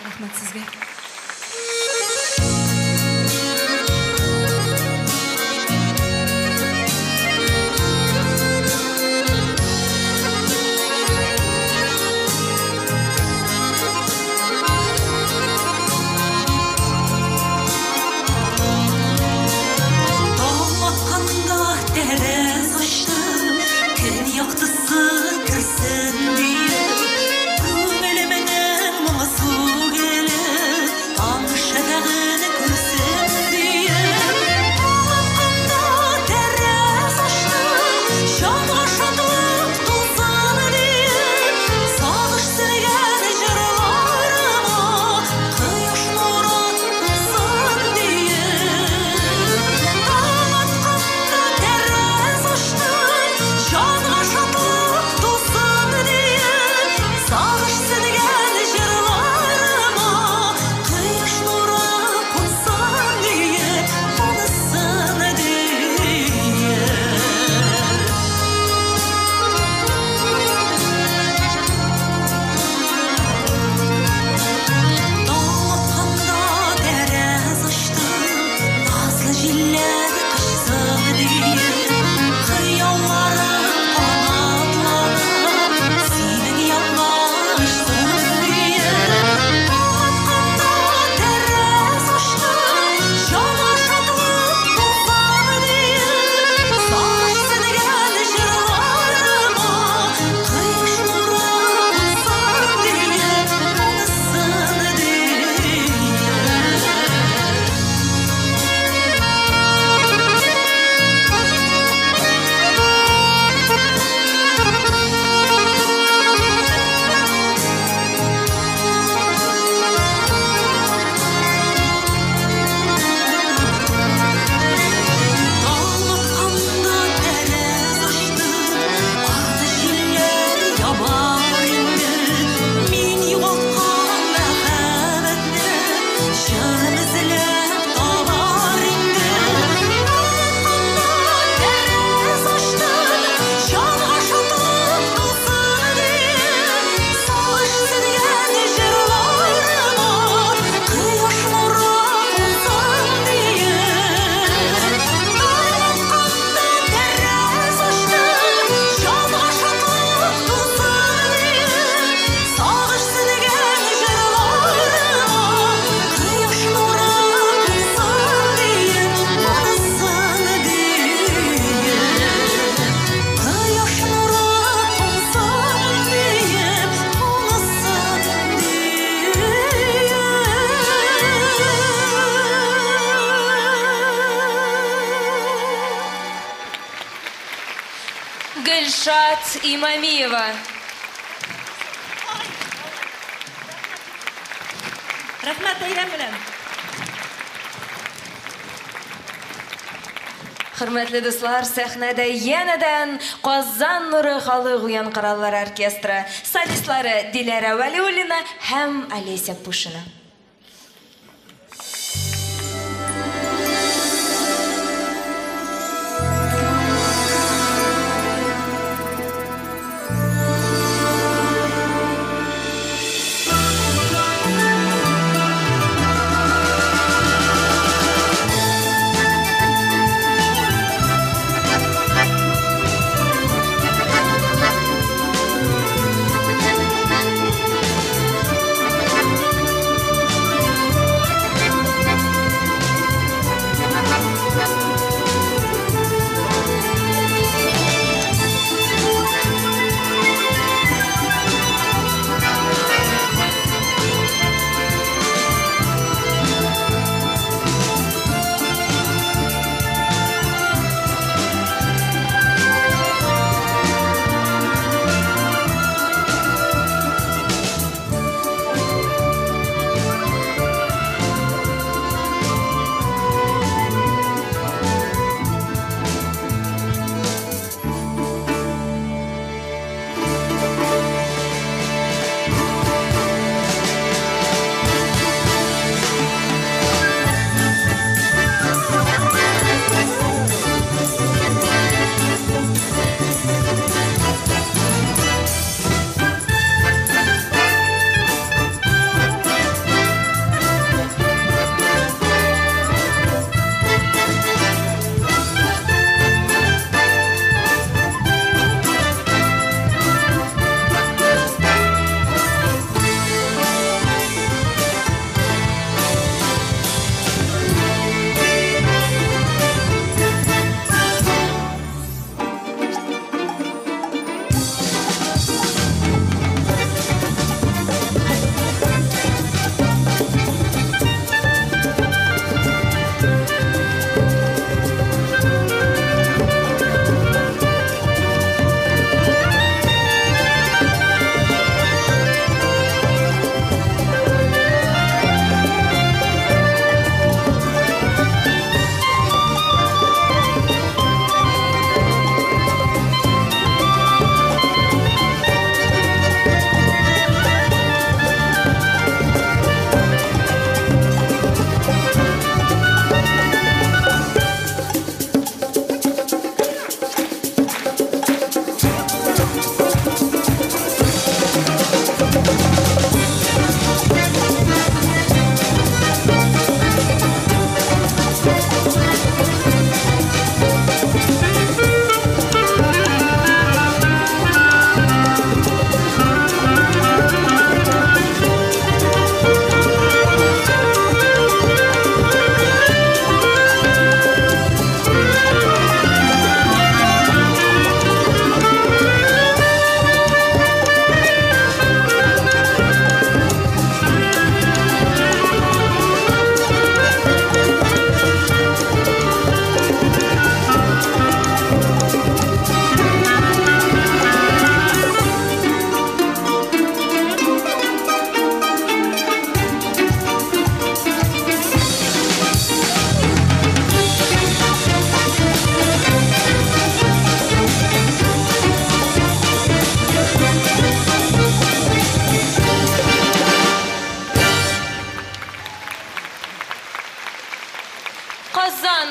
[SPEAKER 1] Рахмат сезгә. Гульшат Имамиева.
[SPEAKER 7] Рахмат әйрәм белән.
[SPEAKER 1] Хөрмәтле дуслар, сәхнәдә янәдән Казан нуры халык уян кораллар оркестры солистлары Диләрә Вәлиуллина һәм Олеся Пушина.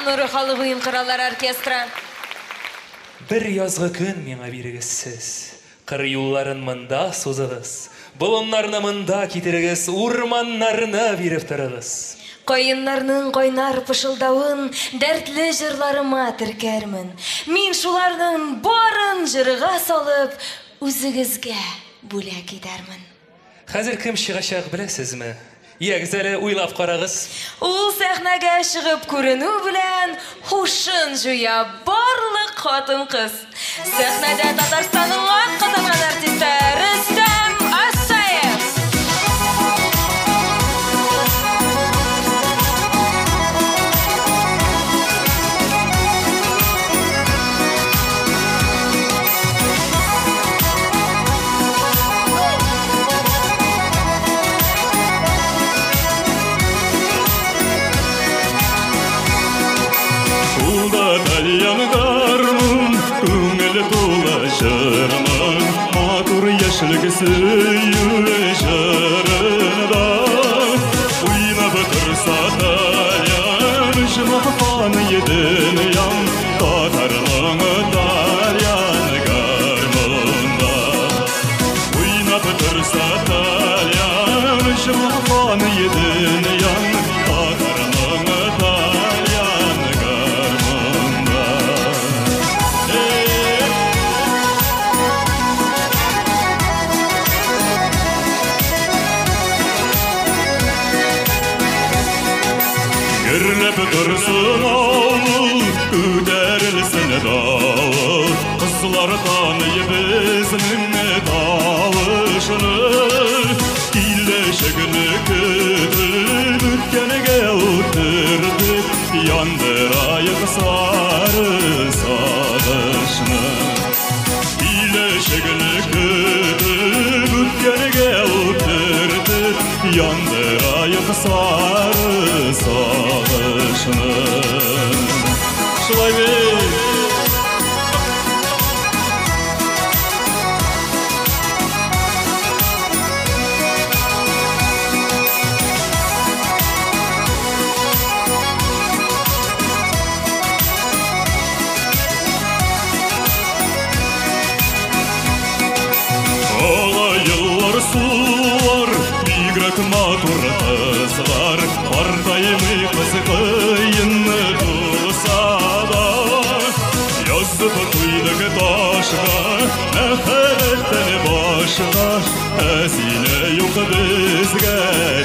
[SPEAKER 1] Нуры халық ойын қыралар оркестры.
[SPEAKER 2] Bir yazgı gün mena birigis siz. Qır yolların mında sozығız. Bulunlarını mında kitirigis, urmanlarını birip tarығız.
[SPEAKER 1] Қойынларның қойнар пышылдауын дәртлі жырларыма тіркәрмін. Мен шуларның барын жырға салып, өзігізге бөлек едермін.
[SPEAKER 2] Қазір кім шығашақ білесіз ме? Егізелі ойлап қарағыз.
[SPEAKER 1] Ул сәхнәгә шығып көріну білән, хушын жуя барлық қатын қыз. Сәхнәдә Татарстанның атқатанған артисті Рөстәм Асаев.
[SPEAKER 8] Yangarmın, көңіл тола жырмын, матур яшілгі сүйі жырында. Ойнап тұрса таян, жымақпан едін ян, татарлыңы тарян гармында. Ойнап тұрса таян, жымақпан едін ян, татарлыңы тарян гармында. Гүрлеп тұрсын ауыл, көтерілсін дауыл, қызлар таный біздің дауышыны. Келешегіні күтіп, өткенге отырдық, яндырайық сары сағышны. Келешегіні күтіп, өткенге отырдық, яндырайық сары сағышны. Шылай бей! Алайылар сулар, бигрәк матур қызлар, артаймый қыз қиынны туса да. Язып қойдық ташқа, мәхәббеттен башқа, әсілі юқ бізге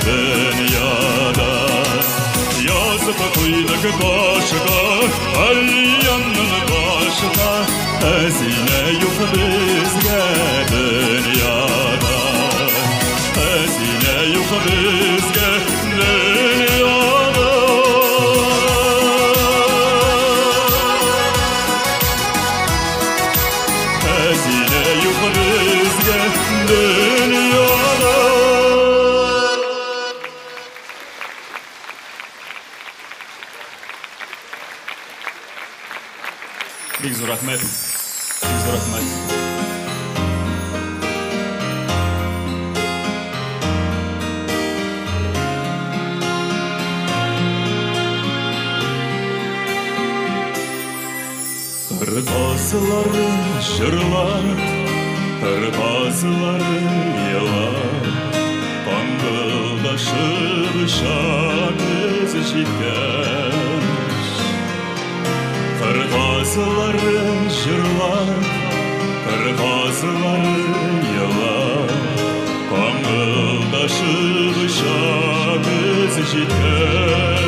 [SPEAKER 8] дүнияда. Язып қойдық ташқа, әлянның башқа, әсілі юқ бізге дүнияда. Әсілі юқ бізге дүнияда. Әсілі юқ бізге дүнияда. Бик зор рахмет. Бик зор рахмет. Ырпазлары жырлап, ырпазлары елап, қаңғылдашып шаңыз жеткәш. Ырпазлары жырлап, ырпазлары елап, қаңғылдашып шаңыз жеткәш.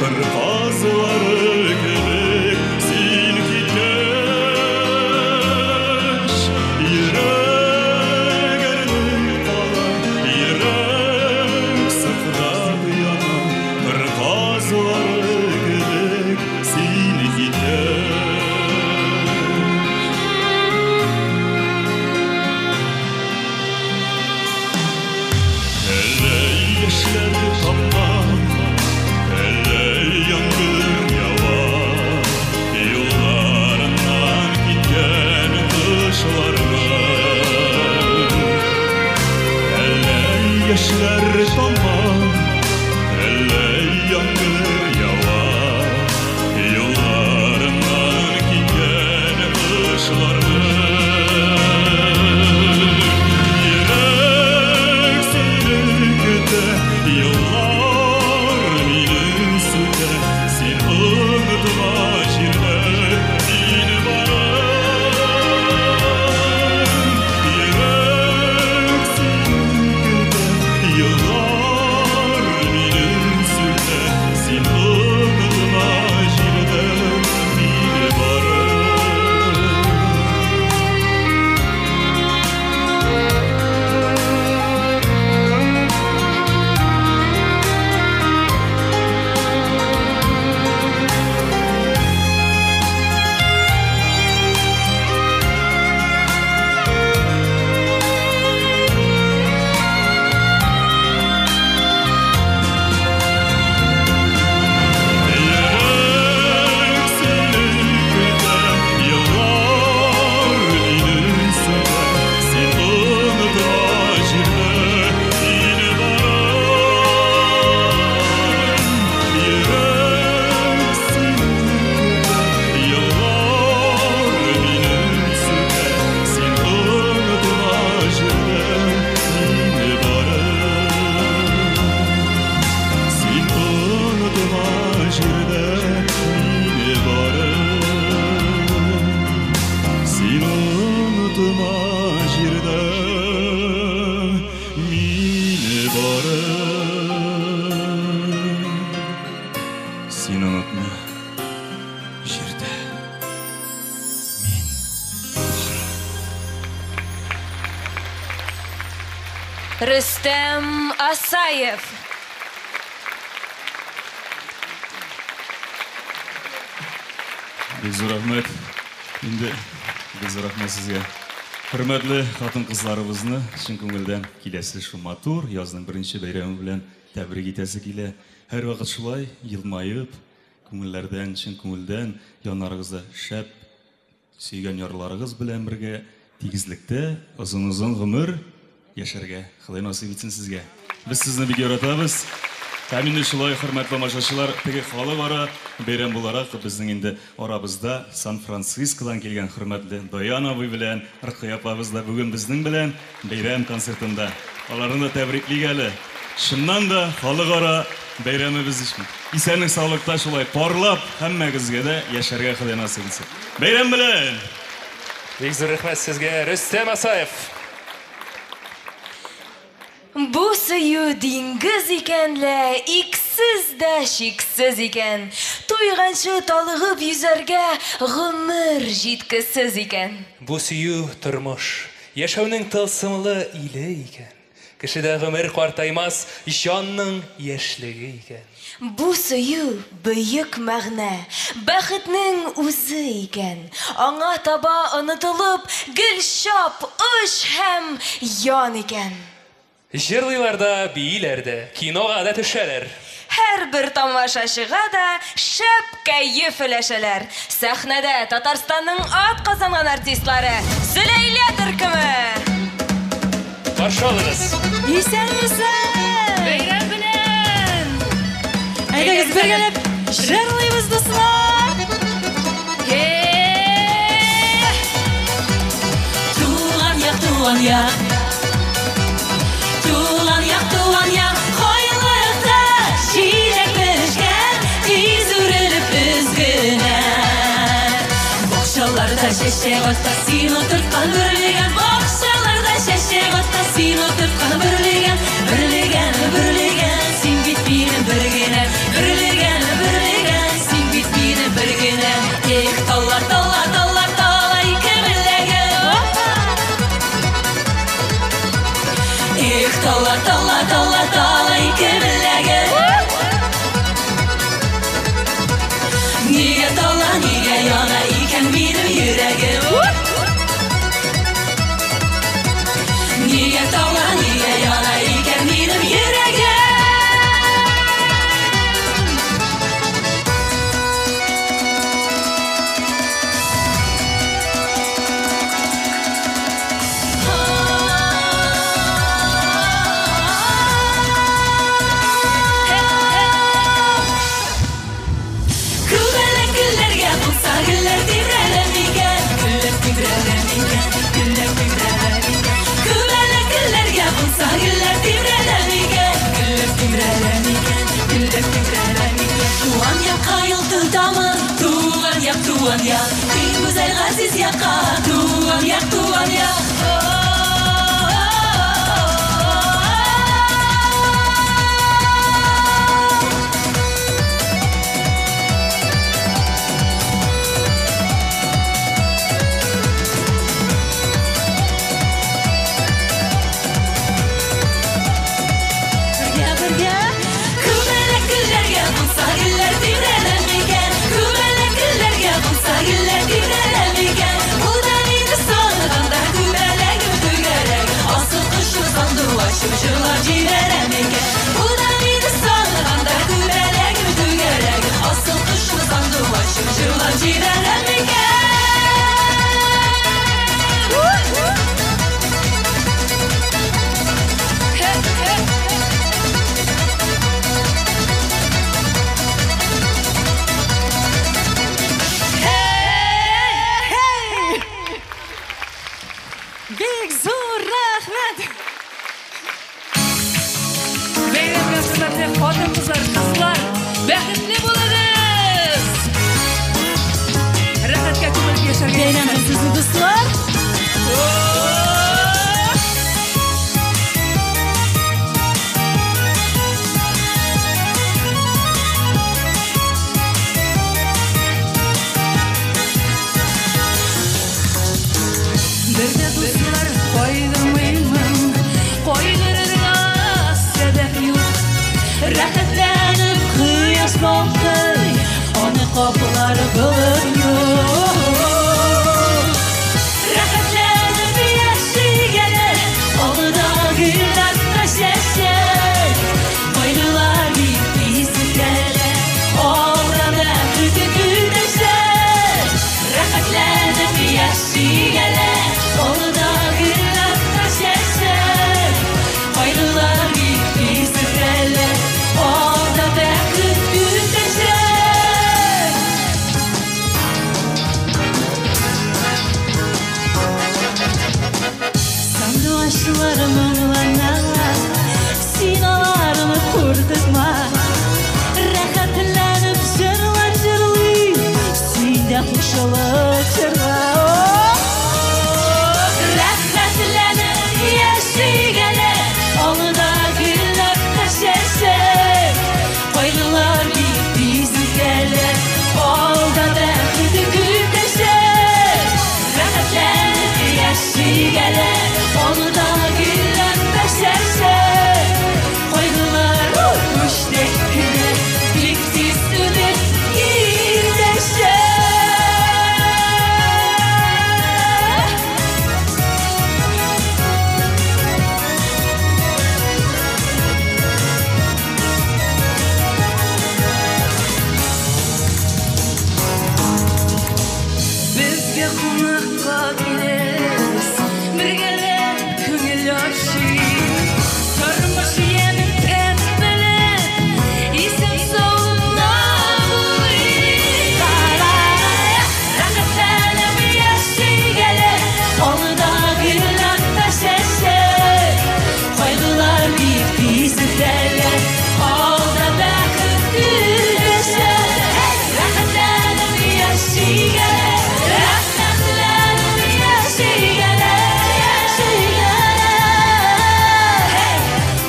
[SPEAKER 8] Ырпазлары керек сен кеткеш. Ерегердің қалай, ерек сақлап ятам. Ырпазлары керек сен кеткеш.
[SPEAKER 1] Rüstem Asayev.
[SPEAKER 8] Бекзор рахмет. Инде бекзор рахмет сезгә. Хөрмәтле хатын-кызларыбызны чын күңелдән киләсе шу матур язның беренче бәйрәме белән тәбрик итәсе килә. Һәр вакыт шулай елмаеп, күңелләрдән, чын күңелдән яннарыгызда шәп сөйгән ярларыгыз белән бергә тигезлектә озын-озын гомер яшәргә Ходай насыйп итсен сезгә. Без сезне бик яратабыз. Һәм инде шулай хөрмәтле тамашачылар, теге халыкара бәйрәм буларак безнең инде арабызда Сан-Францискодан килгән хөрмәтле Даяна абый белән Рыкыя апабыз да бүген безнең белән бәйрәм концертында. Аларны да тәбриклик әле. Шуннан да халыкара бәйрәмебез өчен исәнлек саулыкта шулай парлап һәммәгезгә дә яшәргә Ходай насыйп итсен. Бәйрәм белән!
[SPEAKER 2] Бик зур рәхмәт сезгә, Рөстәм Асаев.
[SPEAKER 1] Bu suyu диңгез икән лә, иксез дә шиксез икән. Туйганчы талыгып йөзәргә гомер җиткесез икән.
[SPEAKER 2] Бу сөю тормыш, яшәүнең тылсымлы иле икән. Кешедә гомер картаймас, җанның яшьлеге икән.
[SPEAKER 1] Бу сөю бөек мәгънә, бәхетнең үзе икән. Аңа таба онытылып, гөл чап, ош һәм ян икән.
[SPEAKER 2] Җырлыйлар да, бийләр дә, кинога да төшәләр.
[SPEAKER 1] Һәр бер тамашачыга да шәп кәеф өләшәләр. Сәхнәдә Татарстанның ат казанган артистлары Зөләйлә төркеме.
[SPEAKER 2] Каршы алыгыз.
[SPEAKER 7] Исәнмесез! Бәйрәм белән! Әйдәгез бергәләп җырлыйбыз дуслар!
[SPEAKER 4] Туган як, туган як. Туган як, койлыкта чиләк пешкән, тиз үрелеп өзгенә. Бакчаларда чәчәк атта, син утырткан бүрлегән. Бакчаларда чәчәк атта, син утырткан бүрлегән. Бүрлегән, бүрлегән, син бит минем бер генә. Бүрлегән, бүрлегән, син бит минем бер генә. Эх, таллар, таллар, таллар, таллар, ике беләгә. Эх, таллар, таллар, таллар, таллар, ике беләгә. Нигә таллар, нигә яна икән минем йөрәгем. Нигә таллар, нигә яна икән минем йөрәгем. Күбәләк гөлләргә булса гөлләр тибрәләр микән? Гөлләр тибрәләр микән? Гөлләр тибрәләр микән? Күбәләк гөлләргә булса гөлләр тибрәләр микән? Гөлләр тибрәләр микән? Гөлләр тибрәләр микән? Туган якка йолтыртамы? Туган як, иң гүзәл газиз якка. Туган як, туган як. Күбәләк гөлләргә булса гөлләр тибрәләр микән? Күбәләк гөлләргә булса гөлләр тибрәләр микән? Бу да мине сагынганда күбәләгем түгәрәк. Асыл кошы сандуачым җырлап җибәрә микән? Бу да мине сагынганда күбәләгем түгәрәк. Асыл кошы сандуачым җырлап җибәрә микән?
[SPEAKER 7] Бик зур рәхмәт! Бәйрәмгә хөрмәтле хатын-кызлар, кызлар, бәхетле булыгыз! Рәхәткә күңел яшәргә
[SPEAKER 4] Бәйрәм сезне дуслар.
[SPEAKER 7] Бердә дуслар кайгырмыймын, кайгырыр
[SPEAKER 1] шылық жырға.
[SPEAKER 4] Рәхмәтләне яшигәле, алда гүлләр тәшәсе. Кайгылар бик бизгәле, алда бәхет күтәшә. Рәхмәтләне яшигәле, алда гүлләр тәшәсе. Кайгылар күчтәк күне, бик тиз үтеп китәшә. Безгә кунакка киләбез, бергәләп күңел ачыйк. Тормыш ямын тәм белән, исем саулыкна булыйк. Рәхәтләнеп яшигәле, алда гөлләр тәшәсе. Кайгылар бик тиз үтәле, алда бәхет күтәшә. Рәхәтләнеп яшигәле, рәхмәтләнеп яшигәле, яшигәле.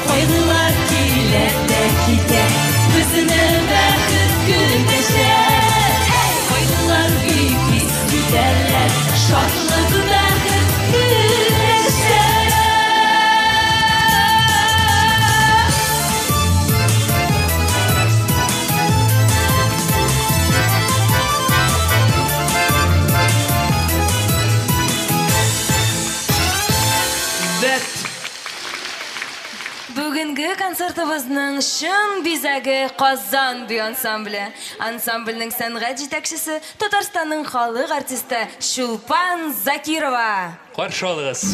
[SPEAKER 4] Кайгылар килә дә китә, безне бәхет көтәшә. Кайгылар бик тиз китәләр, шатлык бәхет көтәшә.
[SPEAKER 1] Бүгінгі концертыбызның шын бизәге Казан би ансамблі. Ансамбльнің сәнгать жетекшісі Татарстанның халық артисті Шулпан Закирова.
[SPEAKER 2] Қаршы алығыз.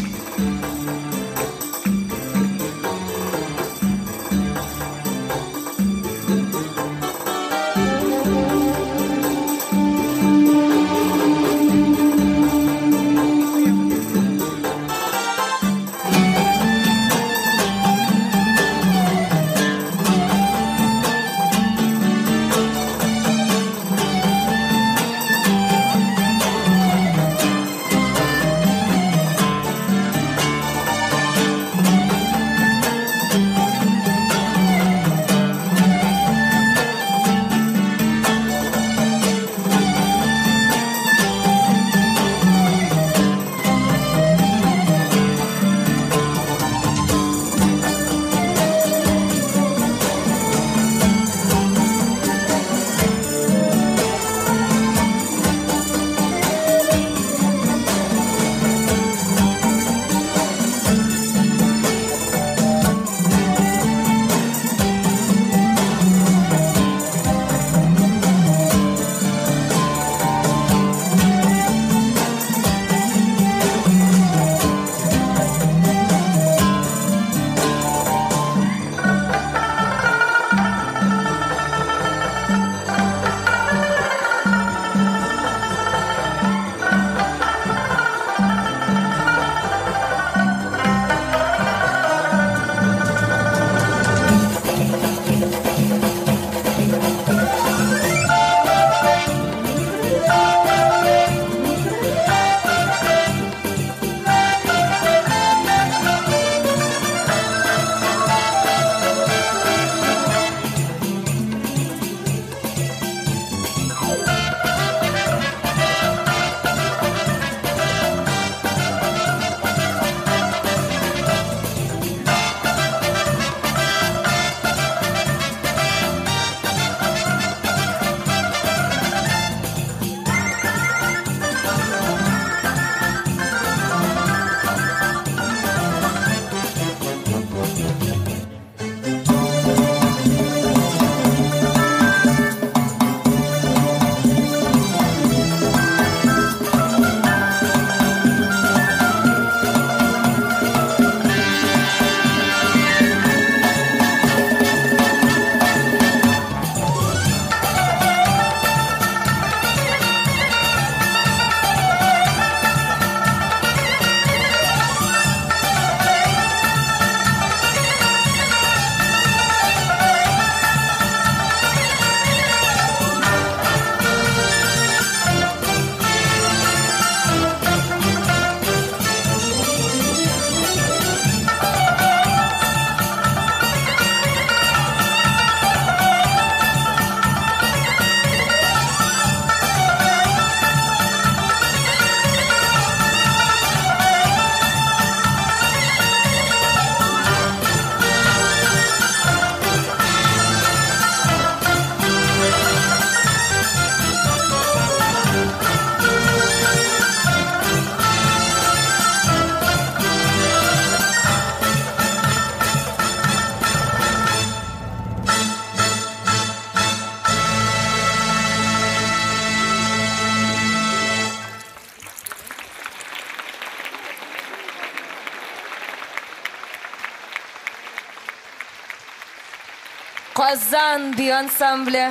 [SPEAKER 1] Qozon bi ansambli.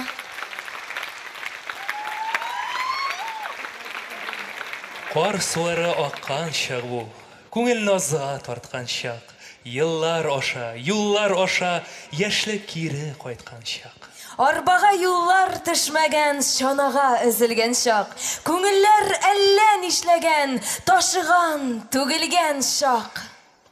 [SPEAKER 2] Qor suları oqqan şaq bu. Көңіл назға тартқан шақ. Yıllar оша, яшьлек кире қайтқан шақ.
[SPEAKER 1] Арбаға юллар төшмәгән, шанаға үзелгән шақ. Күңелләр әллә нишләгән, ташыган, түгелгән шақ.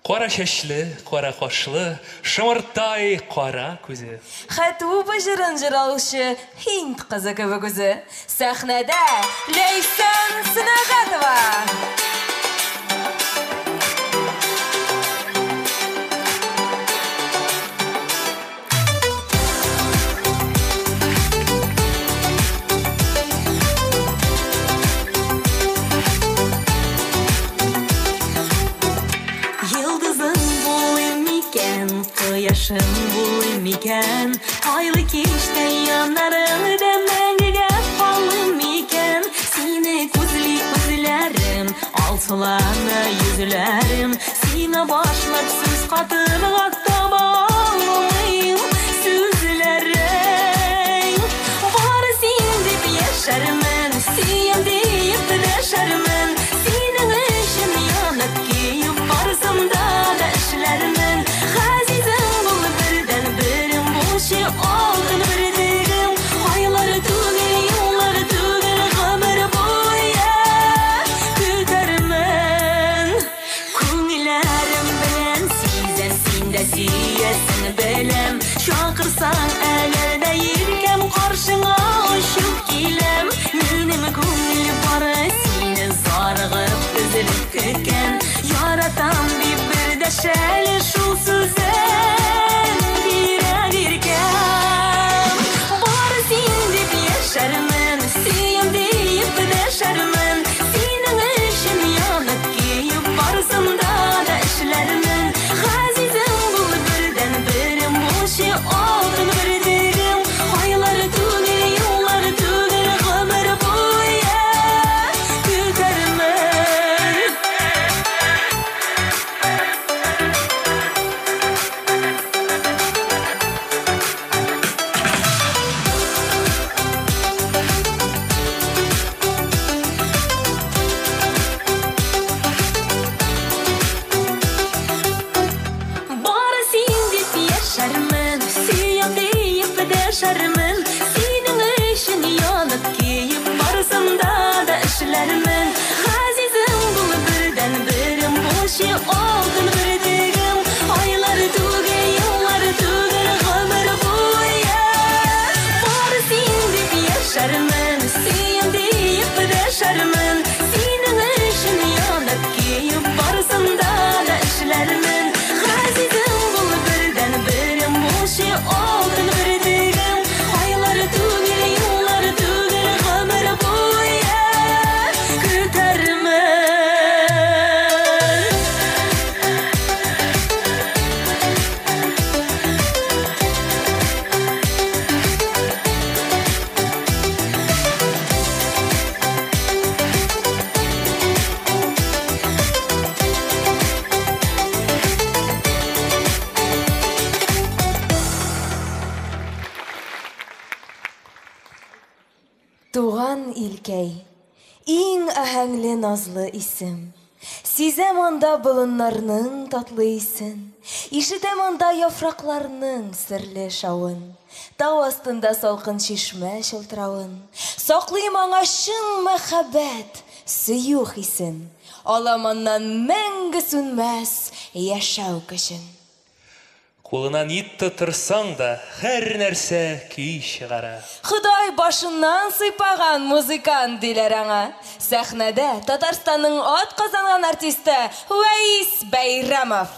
[SPEAKER 2] Қара шәшлі, қара қашлы, шымыртай қара көзі.
[SPEAKER 1] Хәту быжырын жыралушы, Hind қызы кебек үзе. Сәхнәдә Ләйсән Сынагатова.
[SPEAKER 4] Yaşın bulayım iken, aylı kişte yanlarında mengige falım iken, sine kuzli kuzlerim, altılana yüzlerim, sine başlar söz katırga tabalıyım, sözlerim. Var sin deyip yaşarım, siyem deyip deşarım, senin işin yanıp giyip varsam da deşlerim. Aldın verdim, ayları tügel, yılları tügel, ömür boyu kütermen. Күңеләрем белән сизәм, син дә сөясең беләм. Чакырсаң әгәр дә иркәм, каршыңа очып киләм. Минем күңел бары сине зарыгып, өзелеп көткән. Яратам дип бер дә шәле шул сүзен бирәр иркәм. Бары син дип яшәрмен, сөям дип дәшәрмен. Синең өчен янып киеп барсам да эшләрмен. Газизем бул бердән берем, бушы алтын бердегем. Айлар түгел, еллар түгел, гомер буе күтәрмен. Бары син дип яшәрмен, сөям дип дәшәрмен. Синең өчен янып киеп барсам да эшләрмен. Газизем бул бердән берем, бушы алтын бердегем. Айлар түгел, еллар түгел, гомер буе. Бары син дип яшәрмен, сөям дип дәшәрмен. Синең өчен янып киеп барсам да эшләрмен. Газизем бул бердән берем, бушы алтын бердегем. Айлар түгел, еллар түгел, гомер буе күтәрмен.
[SPEAKER 1] Туган илкәй, иң аһәңле назлы исем. Сизәм анда болыннарның татлы исен. Ишетәм анда яфракларның серле шавын. Тау астында салкын чишмә чылтыравын. Саклыйм аңа чын мәхәббәт, сөю хисен. Аламаннан мәңге сүнмәс яшәү көчен.
[SPEAKER 2] Қолынан ит тырсаң да, һәр нәрсә көй чыгара.
[SPEAKER 1] Ходай башыннан сыйпаган музыкант диләр аңа. Сәхнәдә Татарстанның ат казанган артисты Вәис Бәйрәмов.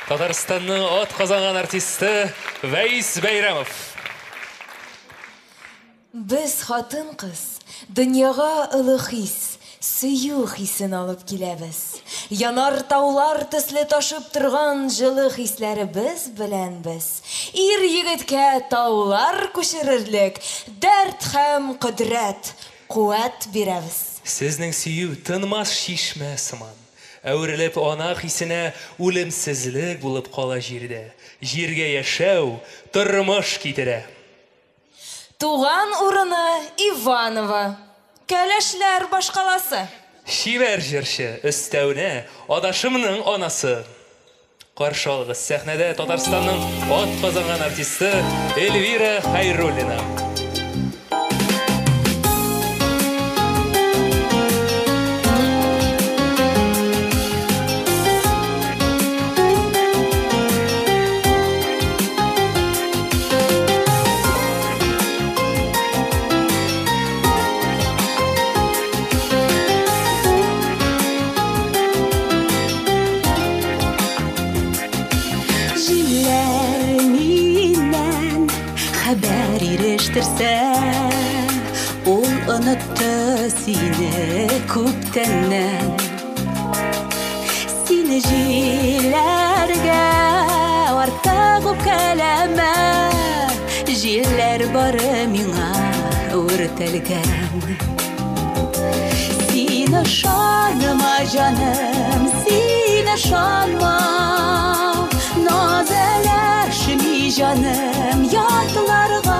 [SPEAKER 2] Татарстанның от казанган артисты Вәйс Бәйрәмов.
[SPEAKER 1] Biz хатын кыз дөньяга улы хис, сөю хисен алып киләбез. Янар таулар төсле ташып торган җылы хисләребез белән без ир егеткә таулар күчерерлек дәрт һәм кудрәт, куәт бирәбез.
[SPEAKER 2] Сезнең сөю тынмас шишмә сыман. Әүрелеп ана хисенә үлемсезлек булып кала җирдә. Җиргә яшәү тормыш китерә.
[SPEAKER 1] Туган урыны Иванова, кәләшләр башкаласы.
[SPEAKER 2] Шивәр җырчы өстәүнә адашымның анасы. Каршы алыгыз сәхнәдә Татарстанның от казанган артисты Эльвира Хайруллина.
[SPEAKER 4] Ул онытты сине күптәннән. Сине җилләргә арта күкәләмә, җилләр бары миңа үртәлгән. Сине шаныма җаным, сине шанма, назләшми җаным ятларга.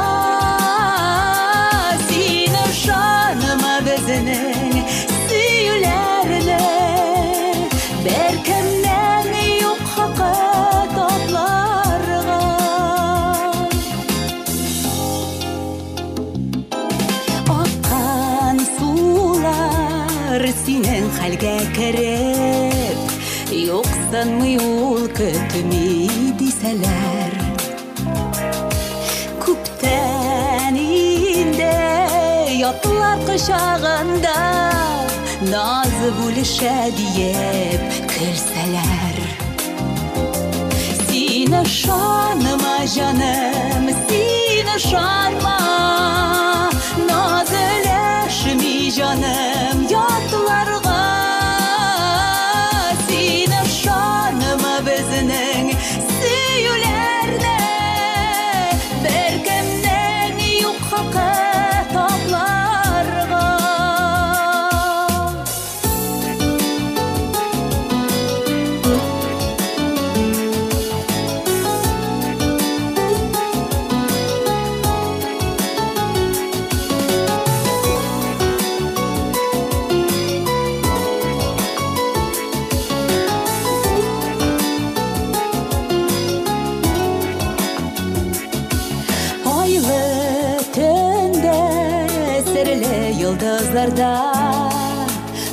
[SPEAKER 4] Безнең сөйләрне бәркемнән юк хакы тапларга. Аккан сулар синең хәлгә кереп, юксынмый ул көтми дисәләр. Күптән инде ятлар кочагында назы бүлешә диеп көлсәләр. Сине шаныма җаным, сине шанма, назләшми җаным ятларга. Сине шаныма безнең сөйләрне бәркемнән юк хакы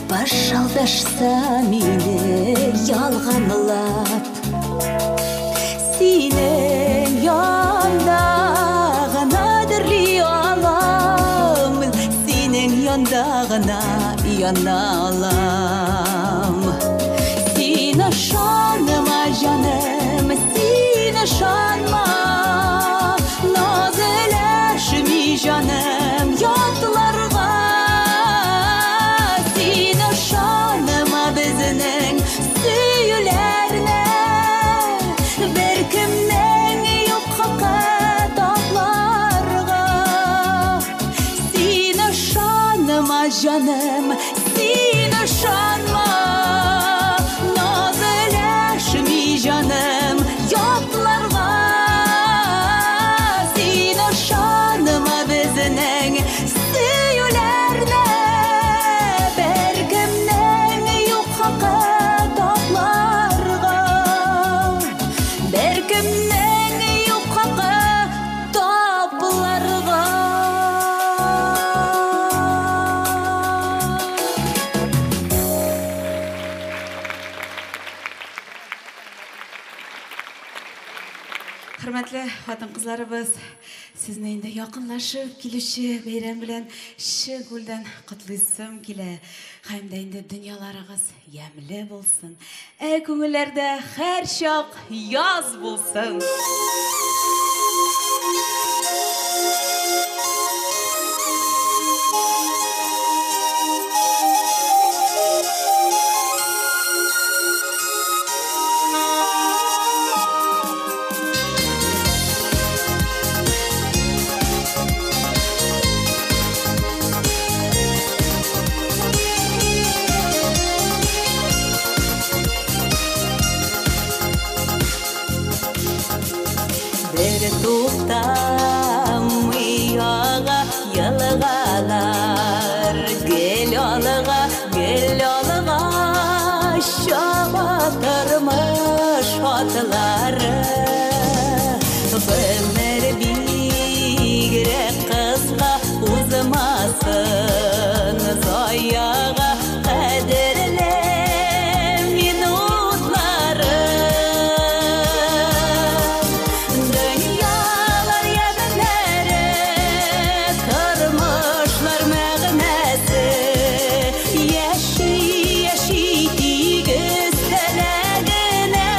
[SPEAKER 4] Пашалдашса мине ялганлап, синең янда гына дирли алам, синең янда гына яна алам. Сине шаныма җаным, сине шанма, назләшми җаным ятларга. Безнең сөйләрне бәркемнән юк хакы тапларга. Сине шаныма җаным, сине
[SPEAKER 7] Hürmetli hатын kızlarыбыз, sizне инде якынлашып килүче бәйрәм белән шигүлдән котлыйсым килә. Һәм дә инде дөньяларыгыз ямьле булсын. Күңелләрдә һәр чак яз булсын.
[SPEAKER 4] Yalğalar gel alığa şabatırmış atları Ömür bigre kısqa uzmasın zayağa kaderle minutları Dünyalar yeminleri kırmışlar mağnası Yeşi gösterene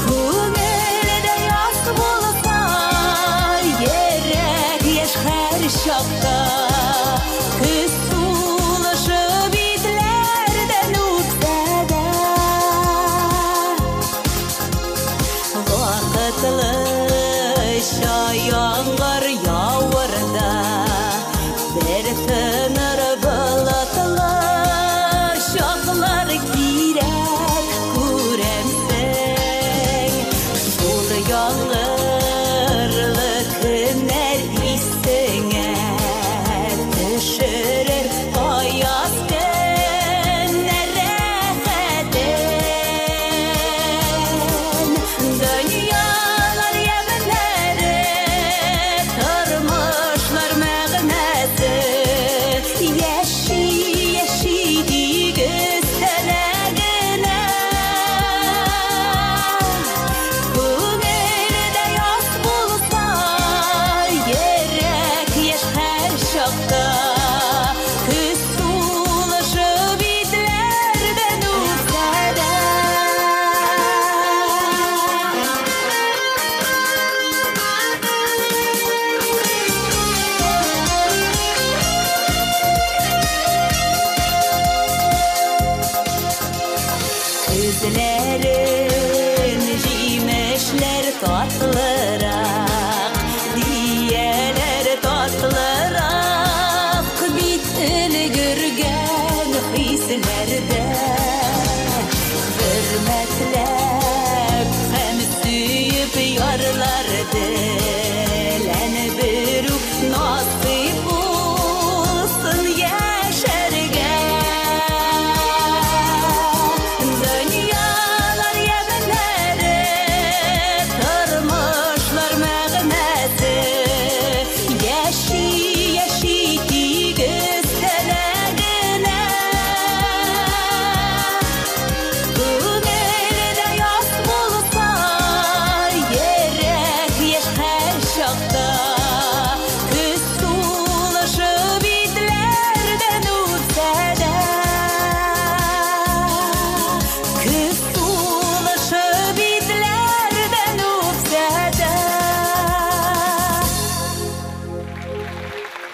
[SPEAKER 4] Kümelde yaz bulsa Yerek yaş her şakta Kız sulaşı bitlerden uçsada Vakıtlı şayağlar yağırda Bir tınır balatlı şaklar girek kuremsek Şul yağırlık neredisine Düşürür ayaz günlerden Dünyalar yeminleri kırmışlar mağnası Yeşi gösterene Kümelde yaz bulsa Yerek yaş her şakta Kız sulaşı bitlerden uçsada Gözlerin jimeşler tatlırak Diyeler tatlırak Bitini görgen hislerde Hürmetlep hem süyüp yarlardı Len bir nasip olsun yaşargen Dünyalar yeminleri kırmışlar mağnası Yeşi gösterene Kümelde yaz bulsa Yerek yaş her şakta Kız sulaşı bitlerden uçsada Kız sulaşı bitlerden uçsada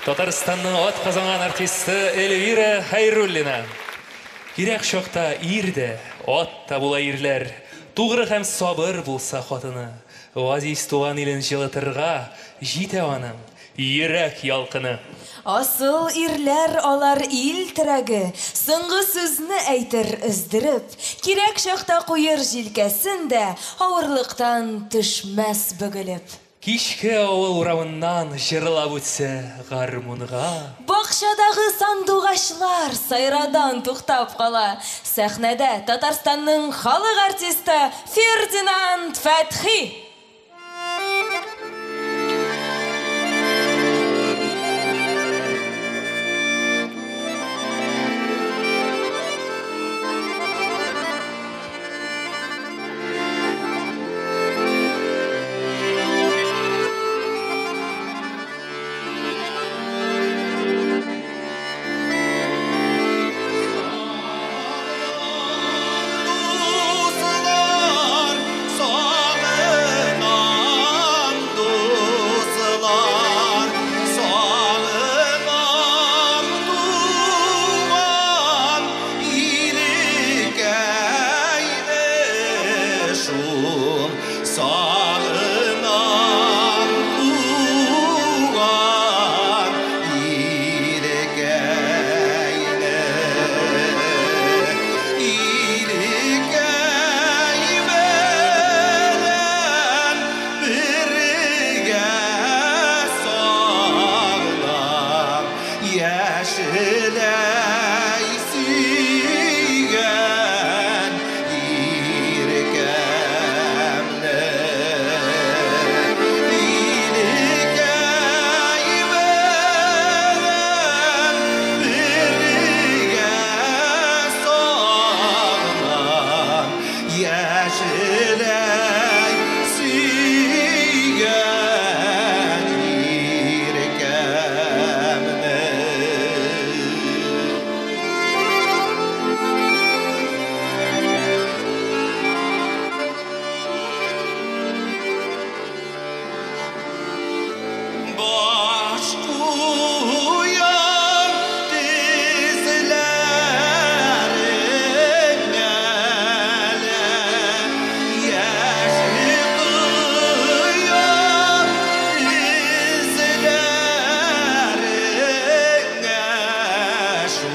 [SPEAKER 2] Татарстанның ат казанган артисты Эльвира Хайруллина. Кирәк чакта ир дә, ат та була ирләр. Тугры һәм сабыр булса хатыны. Газиз туган илен җылытырга җитә аның йөрәк ялкыны.
[SPEAKER 1] Асыл ирләр алар ил терәге, соңгы сүзне әйтер өздереп, кирәк чакта куер җилкәсен дә авырлыктан төшмәс бөгелеп.
[SPEAKER 2] Кичке авыл урамыннан җырлап үтсә гармунга.
[SPEAKER 1] Бакчадагы сандугачлар сайрадан туктап кала. Сәхнәдә Татарстанның халык артисты Фердинанд Фәтхи.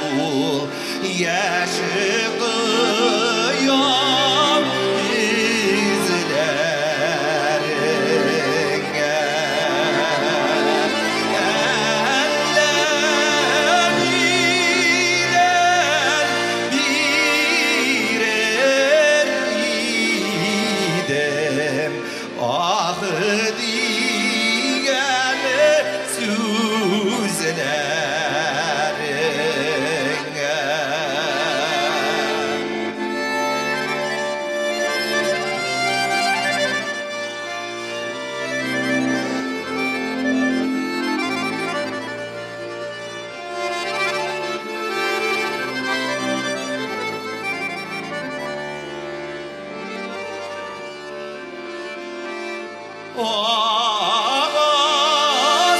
[SPEAKER 9] şul yaşı kıyam izlerine eller bilen birer idem ah diyene sözlerine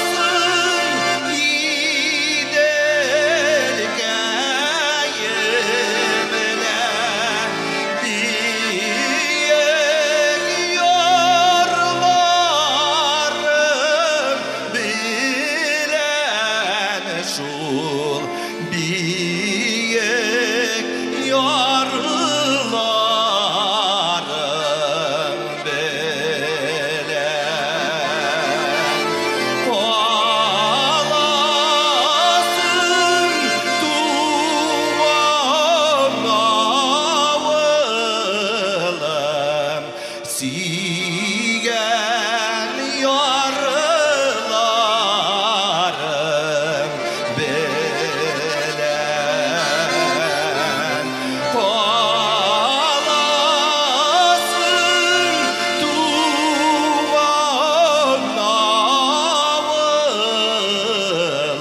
[SPEAKER 9] Ağasın gidergeyimle bir yorlarım bilen şul bir yorlarım bilen Ağlasın duman avılım sigen yarlarım bilen Ağlasın duman avılım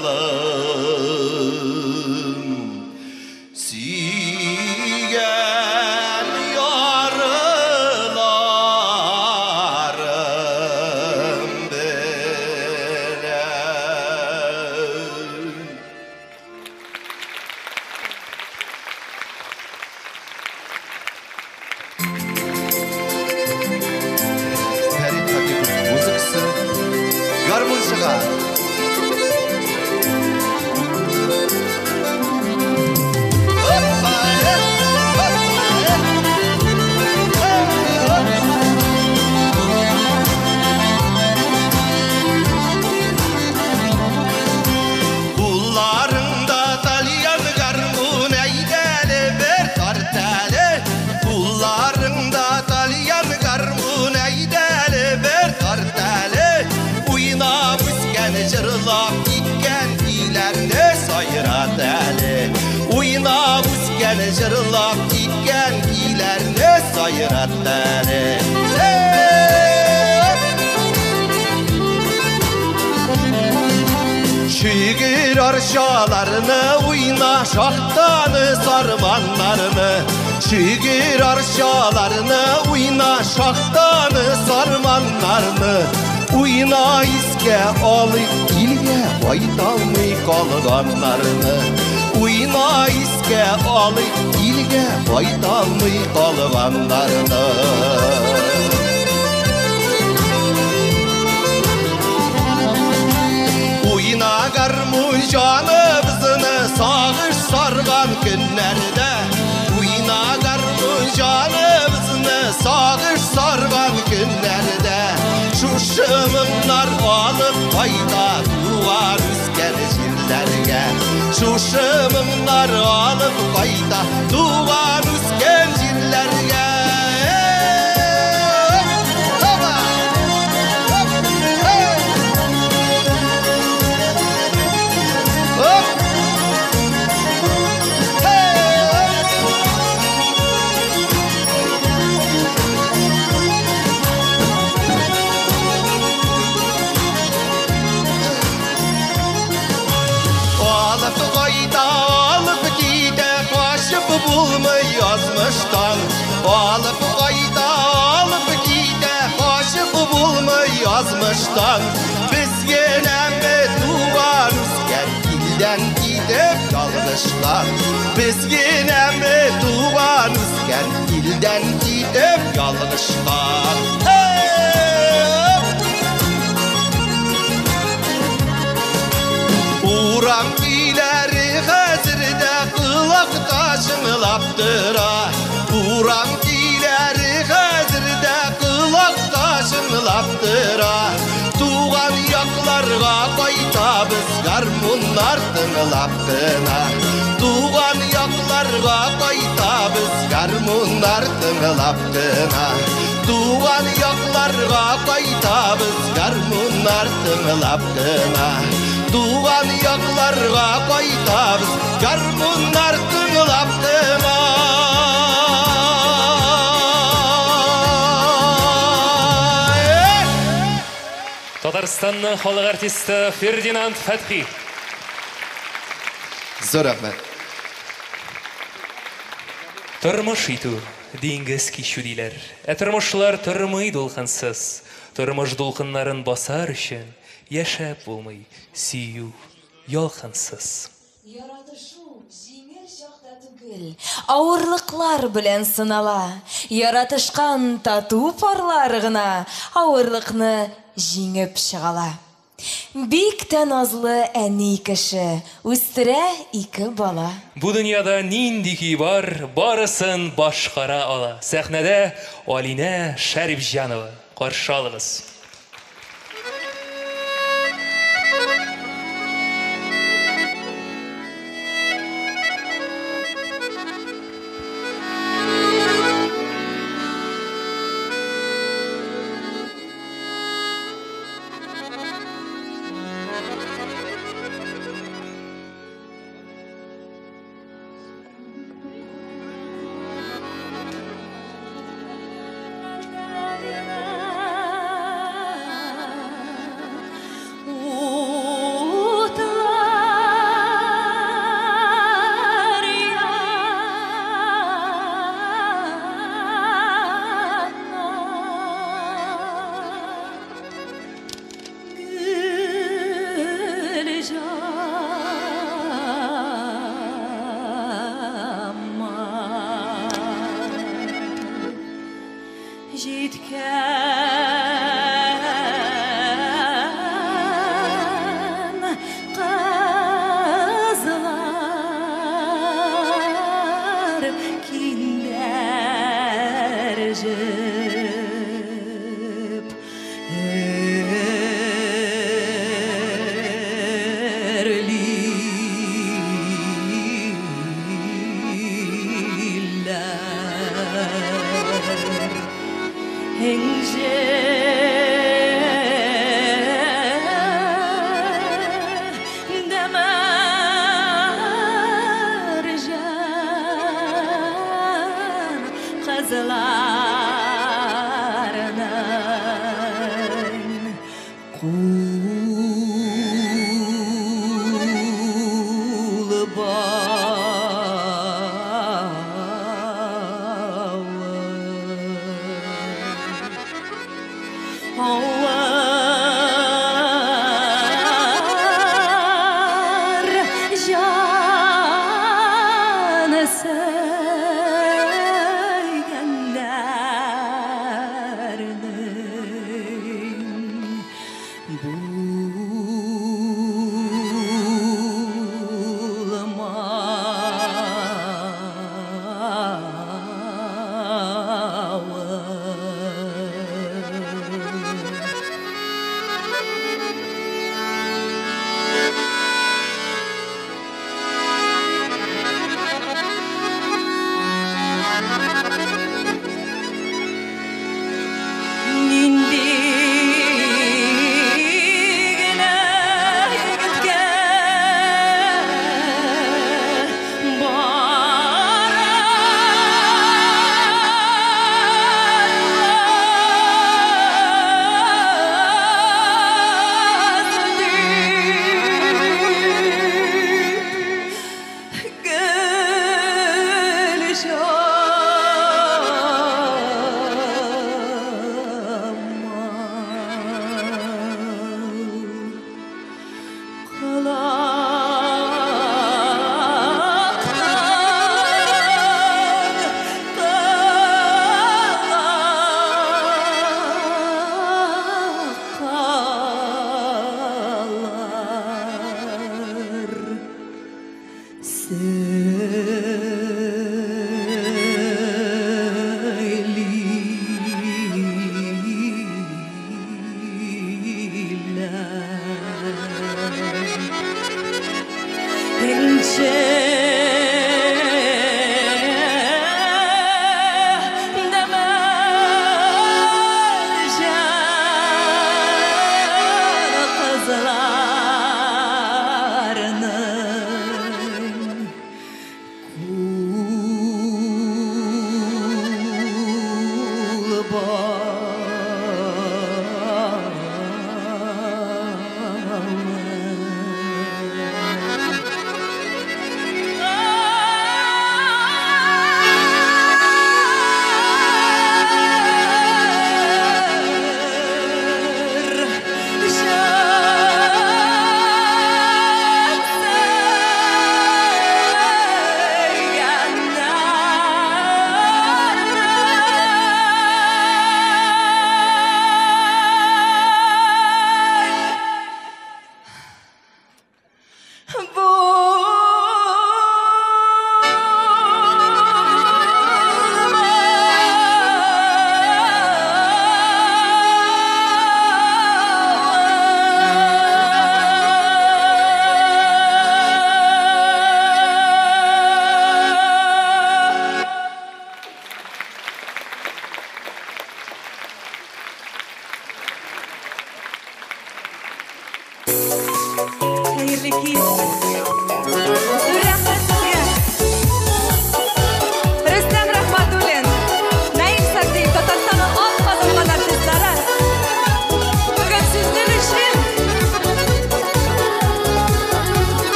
[SPEAKER 9] sigen yarlarım bilen Ferit Hatip'in muzikası Garmonşaga Kullarında dalyan garmun eydeli bir tarteli Kullarında dalyan garmun eydeli bir tarteli Uyuna büsken jırlap gitken ilerine sayrat eli Uyuna büsken jırlap gitken ilerine sayrat eli Şiir arşalarını uyna şahtanı sarmanlarını Şiir arşalarını uyna şahtanı sarmanlarını Uyna iske alıp ilge faydalı kalganlarını Uyna iske alıp ilge faydalı kalganlarını Uyna garmun canımızını sağış sargan günlerde Uyna garmun canımızını sağış sargan günlerde Şu şımınlar alıp fayda duvar üsken jirlerge Şu şımınlar alıp fayda duvar üsken jirlerge Bulmayı yazmıştan Alıp kayda alıp gide Aşık bulmayı yazmıştan Biz yine mi duvar üsken Dilden gidip kalmışlar Biz yine mi duvar üsken Dilden gidip kalmışlar Uğram ileri hazırda yaptıra Uran dileri hazırda kulak taşınlaptıra Tuğan yaklarga qaytabız garmunlar tınlaptına Tuğan yaklarga qaytabız garmunlar tınlaptına Tuğan yaklarga qaytabız garmunlar tınlaptına Tuğan yaklarga qaytabız garmunlar tınlaptına
[SPEAKER 2] Татарстанның халық артисті Фердинанд Фәтхи.
[SPEAKER 9] Зор рахмет.
[SPEAKER 2] Тормыш итү, диңгез кичү диләр. Тормышлар тормый дулкынсыз. Тормыш дулкыннарын басар өчен яшәп булмый, сөю ялкынсыз.
[SPEAKER 1] Яратышу җиңел чакта түгел, авырлыклар белән сынала. Яратышкан тату парлар гына авырлыкны җиңеп чыгала. Бик тә назлы әни кеше, үстерә 2 бала.
[SPEAKER 2] Бу дөньяда нинди көй бар, барысын башкара ала. Сәхнәдә Алинә Шәрифҗанова. Каршы алыгыз.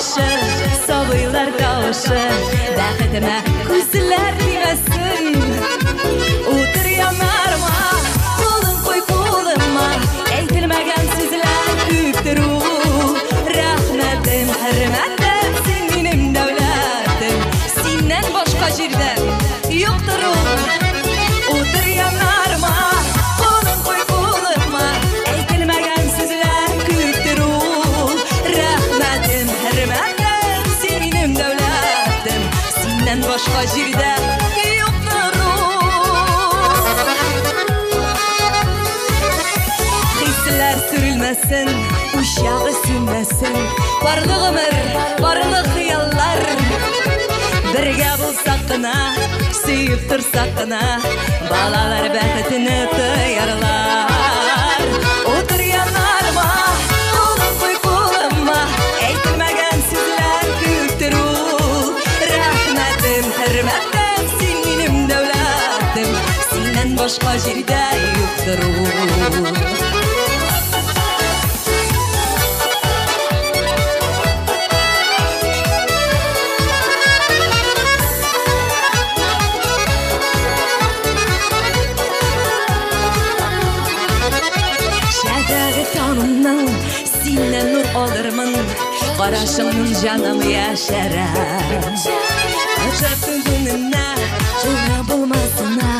[SPEAKER 4] kavuşu, sabıylar kavuşu, bəxtimə küslər deməsin. Otur yanarma, qolun qoy qoluma, eytilməgən sözlər küptür o. Rəhmətim, hürmətim, sen benim dövlətim, senden başqa yerdə yoxdur o. Otur yanarma, qolun qoy qoluma, eytilməgən sözlər küptür o. Rəhmətim, hürmətim, sen benim dövlətim, senden başqa yerdə yoxdur o. Hislər sürülməsin, uşağı sünməsin, barlıq ömür, barlıq xiyallar. Birgə bulsaq qına, suyub tursak qına, balalar bəxtini tıyarlar. Otur yanarma, qolun qoy qoluma, eytilməgən sözlər küptür o. Rəhmətim, hürmətim, sen benim dövlətim, senden başqa yerdə yoxdur o. Tanımdan senden nur alırmın, qarашыңның canım yaşarar. Açarsın gününe, çoğuna bulmasına,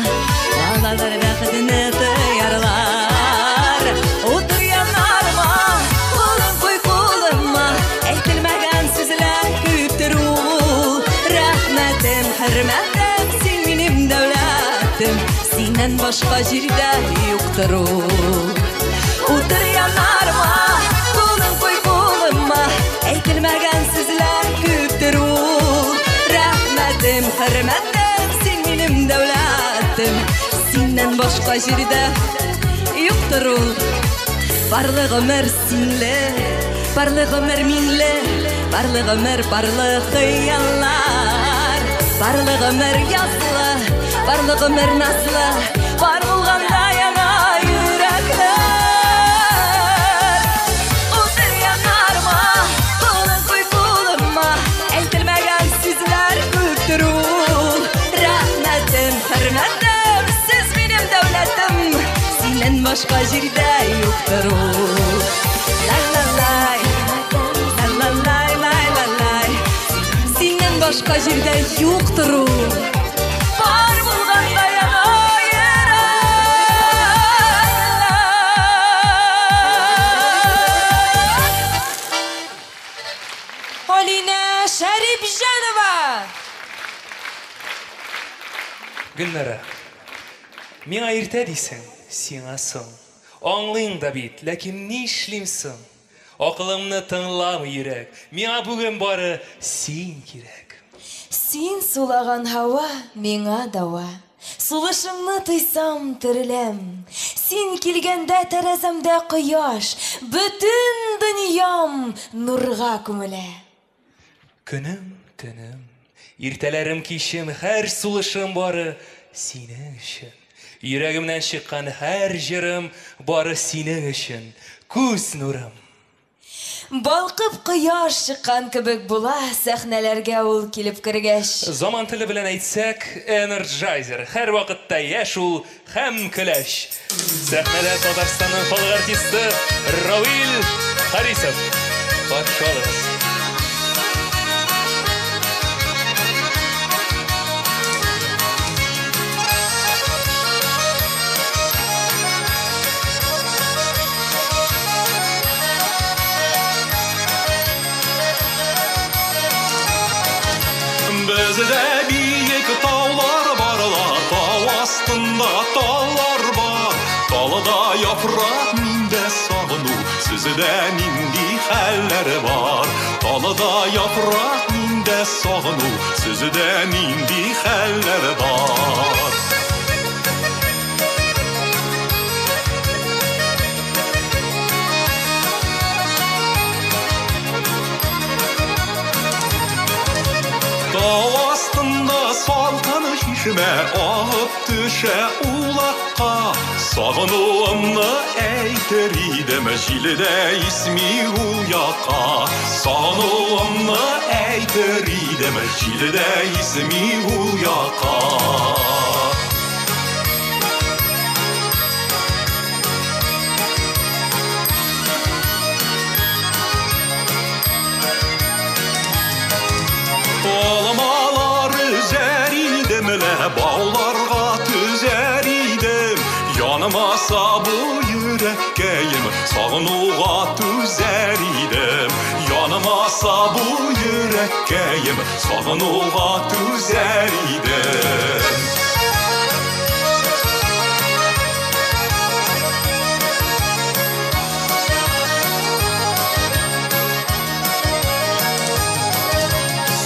[SPEAKER 4] balalar bəxtini tıyarlar. Otur yanarma, qolun qoy qoluma, eytilməgən sözlər küptür o. Rəhmətim, hürmətim, sen benim dövlətim, senden başqa yerdə yoxdur o. Otur yanarma, qolun qoy qoluma, eytilməgən sözlər küptür o. Rəhmətim, hürmətim, sen benim dövlətim, senden başqa yerdə yoxdur o. Barlıq ömür sinli, barlıq ömür minli, barlıq ömür barlıq xiyallar. Barlıq ömür yazlı, barlıq ömür nazlı, var bulğanda yana yürekler. Otur yanarma, qolun qoy qoluma, eytilməgən sözlər küptür o. Rəhmətim, hürmətim, siz benim dövlətim, senden başqa yerdə yoxdur o. Lay lay lay, lay lay lay lay lay lay, senden başqa yerdə yoxdur o. Var bulğanda yana
[SPEAKER 1] Alina Şərifjanova.
[SPEAKER 2] Gülnara, mena irtə deysən, sena soң. Anlayın da bit, lakin ne işlimsin? Aqlımni tınlamı yürək, mena bugün barı sen kirək.
[SPEAKER 1] Син сулаған hava миңа дауа. Сулышыңны тойсам тірілем. Син килгәндә тәрәзәмдә кояш, бүтін дөньям нурга күмелә.
[SPEAKER 2] Күнім, күнім, иртәләрім кешім, һәр сулышым бары синең өчен. Йөрәгемнән чыккан һәр җырым бары синең өчен. Күз нурым.
[SPEAKER 1] Балкып кояш чыккан кебек була сәхнәләргә ул килеп кергәч.
[SPEAKER 2] Заман теле белән әйтсәк, Energizer. Һәр вакытта яшь ул һәм көләч. Сәхнәдә Татарстанның халык артисты Равил Харисов. Каршы алыгыз.
[SPEAKER 10] Bizdə bilik tağlar barlar, tağ astında tağlar var. Dalada yapraq mində sağını, sizdə mindi xəllər var. Dalada yapraq mində sağını, sizdə mindi xəllər var. Dağ astında saltanı şişir Yüреğime ağıp düşe ulakka Sağınılamını eyter idem Jilde ismi uyaka Sağınılamını eyter idem Jilde ismi uyaka Bağlarga tüzer idem Yanımasa bu yürekkeyim Sağınuğa tüzer idem Yanımasa bu yürekkeyim Sağınuğa tüzer idem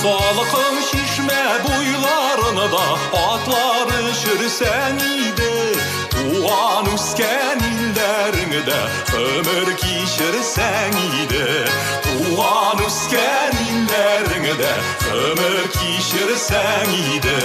[SPEAKER 10] Salıkın şişme buylarını da atları şürsen idi Tuğan üsken illerini de ömür kişirsen idi Tuğan üsken illerini de ömür kişirsen idi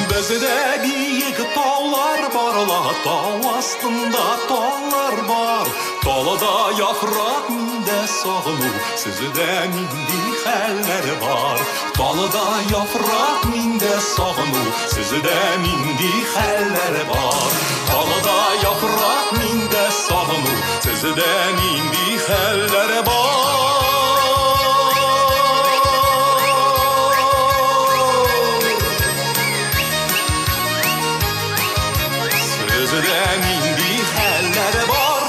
[SPEAKER 10] Bizde büyük tağlar barla Tağ astında tağlar var Talada yaprak minde sağını Sizde mindi heller var Talada yaprak minde sağını Sizde mindi heller var Talada yaprak minde sağını Sizde mindi heller var Sözden indi heller var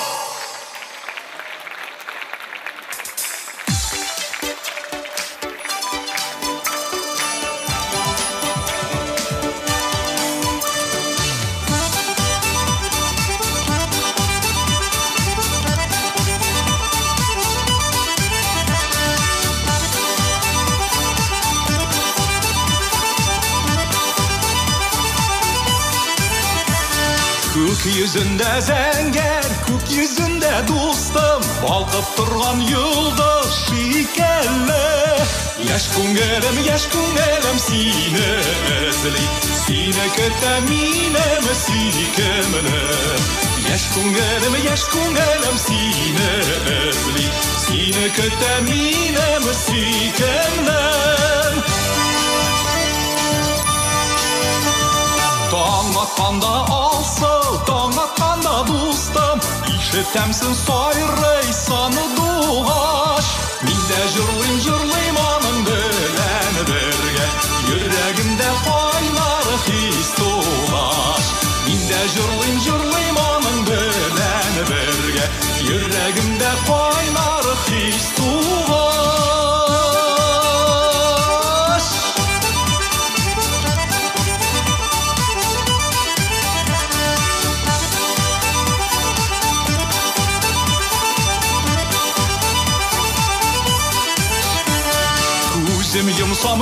[SPEAKER 10] Kök yüzünde zenger, kök yüzünde dostum Balkıp turgan yıldız şikelle Yaş kungelim sine ezli Sine köteminem sikemine Yaş kungelim sine ezli Sine köteminem sikemine Taң atқанда алсыл, таң атқанда достым Ишетемсің сайрай саны дуғаш Мен де жырлайм аның білән бірге Жүрегімде қайнар хис туғаш Мен де жырлайм аның білән бірге Жүрегімде қайнар хис туғаш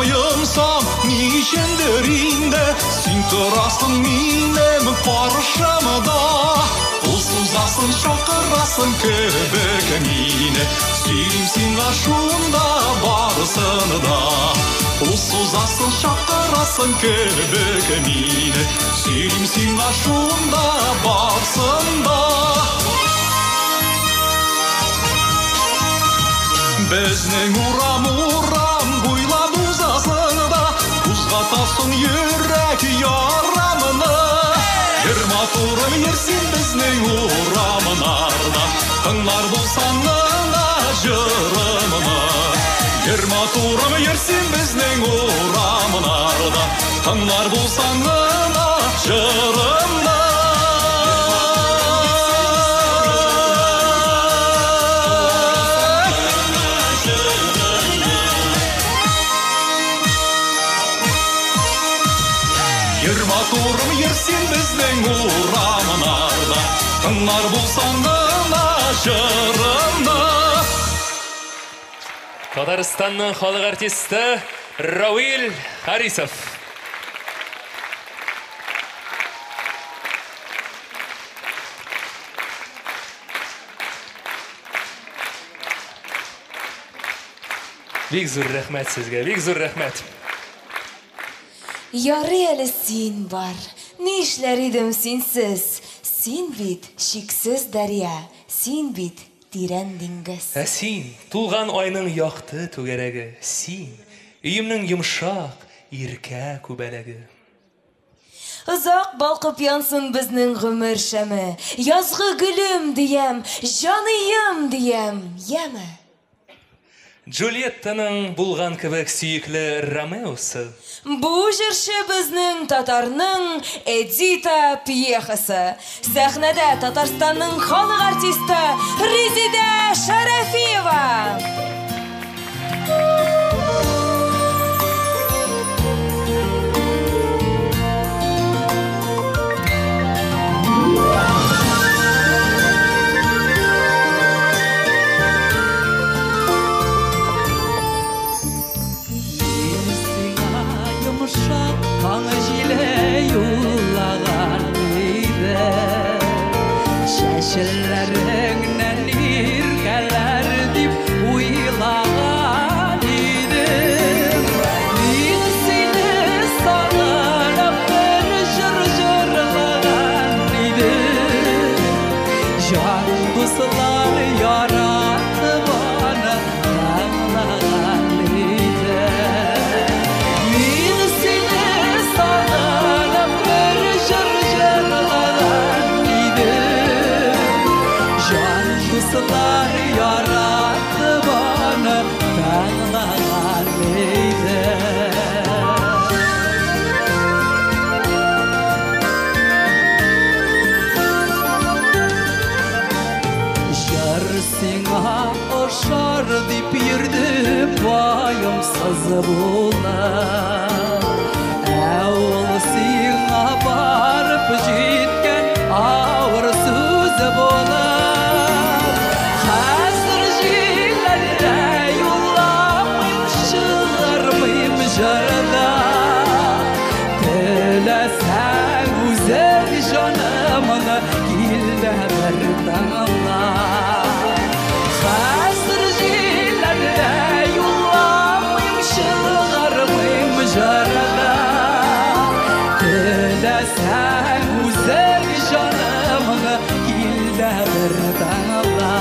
[SPEAKER 10] Yımsam nişendir indi Sen тұрасың менің қаршымда Ұлсызасың шақырасың көбік мені Сөйлем сен ашуында барысында Ұлсызасың шақырасың көбік мені Сөйлем сен ашуында барысында Біздің урам бойлап ұзасында Ұзғатасың жүрек ярамыны Ерматурым ерсен біздің урамынарда Тыңлар болсаңына жырымыны Ерматурым ерсен біздің урамынарда Тыңлар болсаңына жырымны Ерматурым ерсен біздің урамынарда Тыңлар болсаңына жырымны
[SPEAKER 2] Татарстанның халық артисті Рауил Харисов. Бик зур рәхмәт сезгә, бик зур рәхмәт.
[SPEAKER 1] Ярый әле син бар. Ни эшләр идем синсез? Син бит шиксез дәрья, син бит тирән диңгез.
[SPEAKER 2] Ә син, тулган айның якты түгәрәге, син, өемнең йомшак, иркә күбәләге.
[SPEAKER 1] Озак балкып янсын безнең гомер шәме, язгы гөлем диям, җаныем диям, яме.
[SPEAKER 2] Джульеттаның булган кебек сөекле Ромеосы.
[SPEAKER 1] Бу җырчы безнең татарның Эдита пьехасы. Сәхнәдә Татарстанның халык артисты Резида Шәрәфиева.
[SPEAKER 3] Қаңы жиле юллаған еді Шәшілеріңнен иркәләр деп уйлаған едім Мен сені сағынып бір жыр жырлаған едім Жан бұсылар яратып аны аңлаған Kızlar yarattı bana dağlar neydi Jar sina oşar dip yürdi bayımsız bular Əvvəl sina barıp jitken ağır söz bular Jarada Telesen güzel canımına Gilde berdanla Hazır jillerde yullamayım Şılgarmayım jarada Telesen güzel canımına Gilde berdanla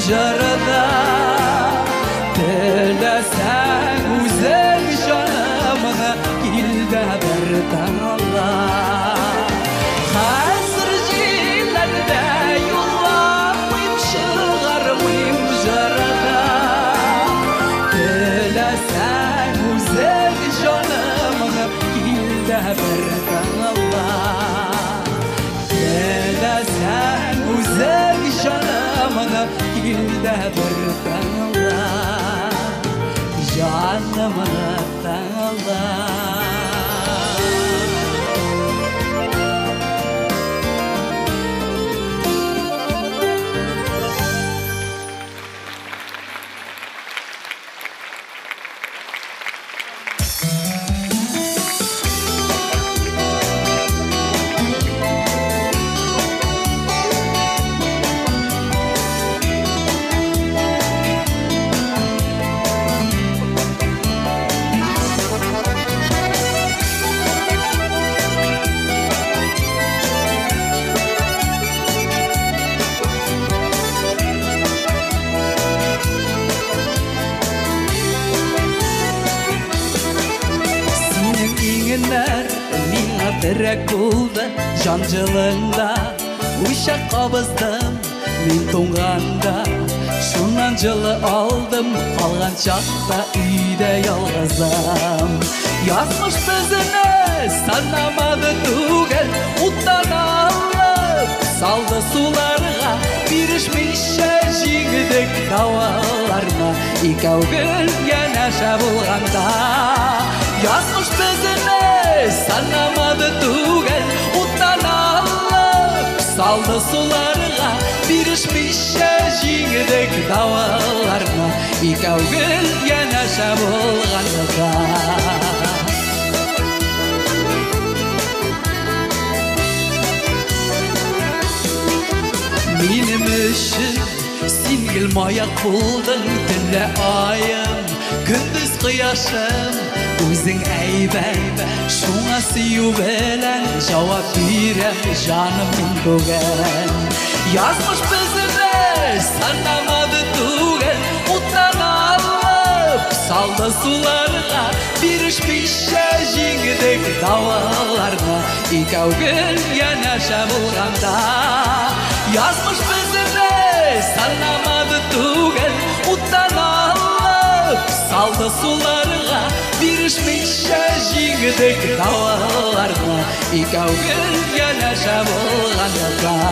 [SPEAKER 3] Jarada Telesen güzel canımına Gilde berdanla Hazır jillerde yullamayım Şılgarmayım jarada Telesen güzel canımına Gilde berdanla Telesen güzel canımına Gilde berdanla Canımına tanla Direk buldu can жылында Uşak qabızdım мен тоңғанда Şundan жылы aldım Қалған çaqta үйде yalғызым Yazmış bizini sanamadı түгел Utan alып saldı sularga Birişmişe жигдек даваларына Икәу гүл янәшә булганда Yazmış bizini sanamadı түгел Utan alып
[SPEAKER 11] saldı sularga birişmişe jingdek davalarga ikav gül yanaşa bolganlıga Benim için singil mayak buldun tünle ayım gündüz kıyaşım Özün eyben şuna siyu belen cevap birem canımın bugün Yazmış bizime sanamadı tuğen Uttan alıp saldı sularına birişmişe jingdek davalarına İkav gül yanaşa bulganda Yazmış bizime sanamadı tuğen Uttan alıp saldı sularına birişmişe jingdek davalarına İkav gül yanaşa bulganda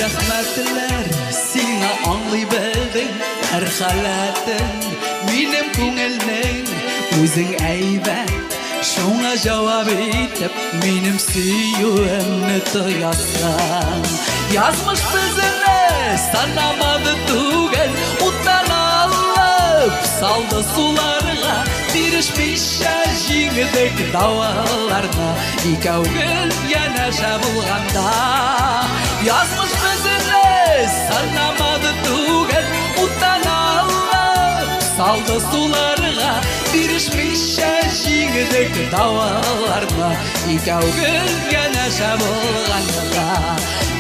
[SPEAKER 11] Rahmetler sina anlay bildin her halatin benim ko'ngilning o'zing aybat shunga javob etib menim suyuvimni to'yassan yazmış bizini sanamadı tugal o'tdan olib saldı sularga birishmisha jingdek davolarga ikov gul yanaşa bulganda yazmış bizini sanamadı tugal o'tdan olib saldı sularga birishmisha jingdek davolarga ikov gul yanaşa bulganda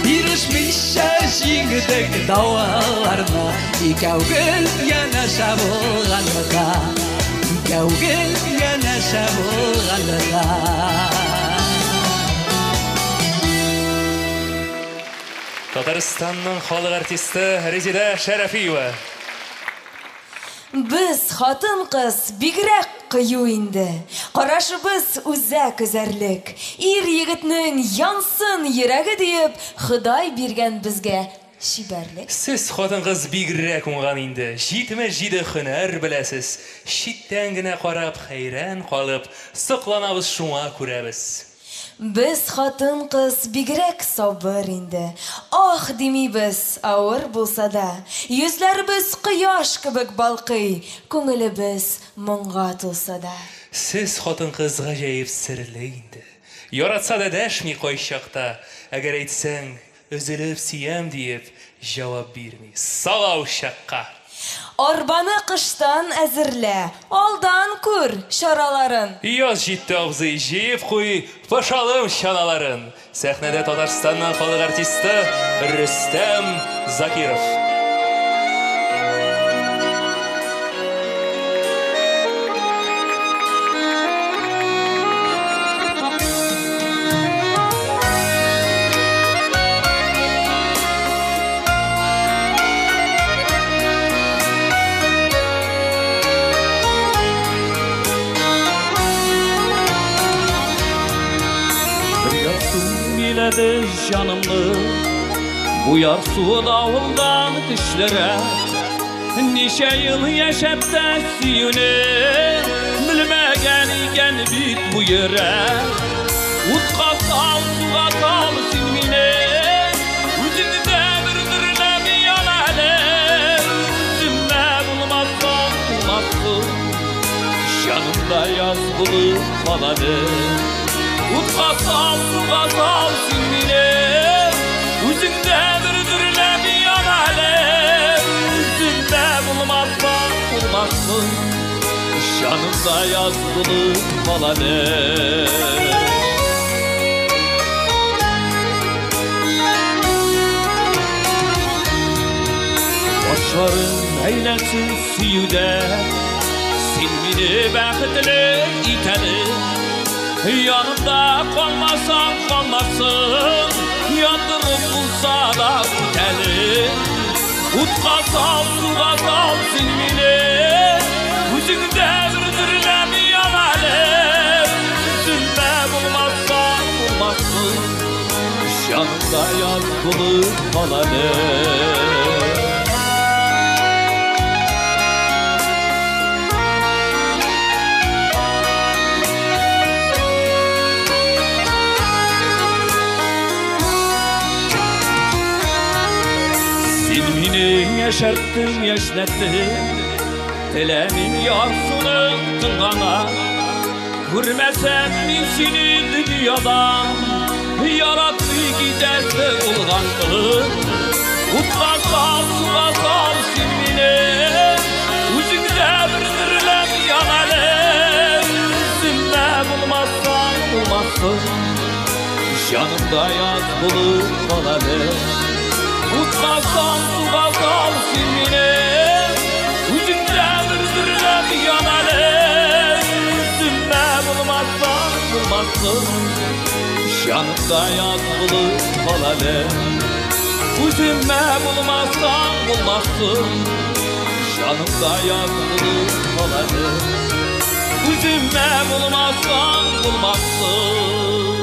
[SPEAKER 11] birishmisha jingdek davolarga ikov gul yanaşa bulganda ikov gul yanaşa bulganda
[SPEAKER 2] Татарстанның халық артисты Резида Шәрәфиева.
[SPEAKER 1] Biz хатын-кыз бигрәк кыю инде. Карашыбыз үзәк үзәрлек. Ир егетнең янсын йөрәге диеп, Ходай биргән безгә шибәрлек.
[SPEAKER 2] Сез хатын-кыз бигрәк уңган инде. Җитмә-җиде һөнәр беләсез. Читтән генә карап, хәйран калып, сокланабыз шуңа күрәбез.
[SPEAKER 1] Biz хатын-кыз бигрәк сабыр инде. Ах димибез, авыр булса да, йөзләребез кояш кебек балкый, күңелебез моңга тулса да.
[SPEAKER 2] Сез хатын-кыз гаҗәеп серле инде. Яратса да дәшми кайчакта, әгәр әйтсәң, өзелеп сөям диеп, җавап бирми. Салау чакка.
[SPEAKER 1] Арбаны кыштан әзерлә, алдан күр шараларын.
[SPEAKER 2] Яз җитте абзый, җыеп куй, пашалым чаналарын. Сәхнәдә Татарстанның халык артисты Рөстәм Закиров.
[SPEAKER 6] Canımlı bu yar su davuldan düşlere Nice yıl yaşap da suyunu bilmegen iken bit bu yere Utqa sal suğa sal silmine Üzümde bir bir yanale Üzümde bulmazsan bulmazsın Yanımda yaz bulup kalanı Utqa sal suğa sal silmine Üzümde bir yanale Üzümde bulmazsan bulmazsın Yanımda yaz bulup kalanı Başlarım eylesin suyuda Silmini bəxtli itəni Yanımda kalmasan kalmasın Yandırıp bulsa da bitəni Utqa sal, suğa sal silmini Üzümdə bir yanalım Üzümdə bulmazsan bulmazsın Yanında yaz bulup kalanım. Silmini yaşarttın yaşlattın, telemin yarsını tılgana. Görmesem seni dünyadan, yarattı gidesi ulgandı. Utla sal, suğa sal silmini, üzümde birdirlem yanalım. Üzümde bulmazsan bulmazsın, yanımda yaz bulup kalalım. Utmazsan suğa sal silmini, üzümde birdirlem yanalım. Üzümde bulmazsan bulmazsın, yanımda yaz bulup kalalım. Üzümde bulmazsan bulmazsın, yanımda yaz bulup kalalım. Üzümde bulmazsan bulmazsın,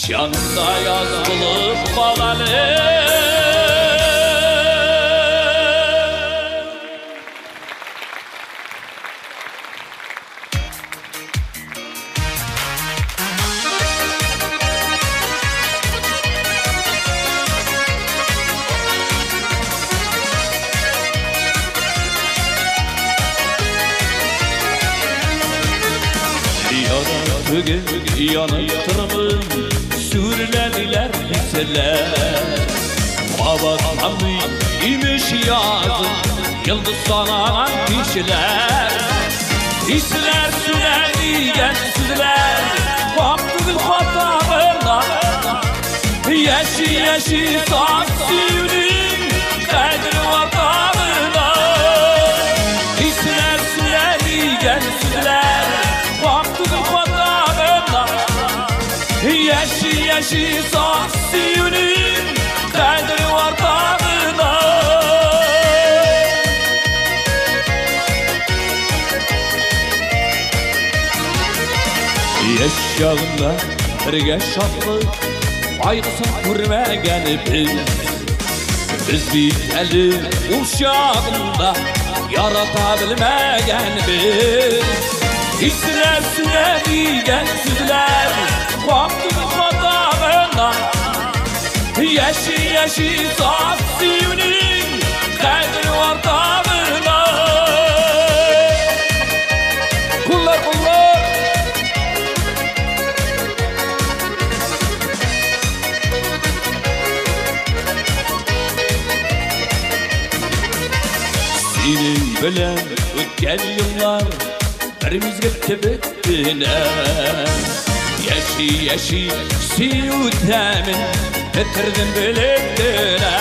[SPEAKER 6] yanımda yaz bulup kalalım. Bugün yanıp durmum, sürülediler liseler. Babasını imiş yazın, yıldız sananan kişiler. İsler sürer diyen süzler, baktık hatabına. Yeşil yeşil saç suyunun, kaydırı vatanına. İsler sürer diyen süzler, baktık hatabına. Yeşil yeşil saç suyunun, kaydırı vatanına. Yaşağında birge şatlı, aygısın görmegen biz biteli uşağında yaratabilmegen biz. İsler süre diyen süzler, baktık hatabına. Yeşil yeşil saç suyunun, kaydırı vatanına. Kullar kullar, senin bilen ötken yıllar bir mizgil bittine. Yeşil yeşil siyutemin bitirdim bileklerine.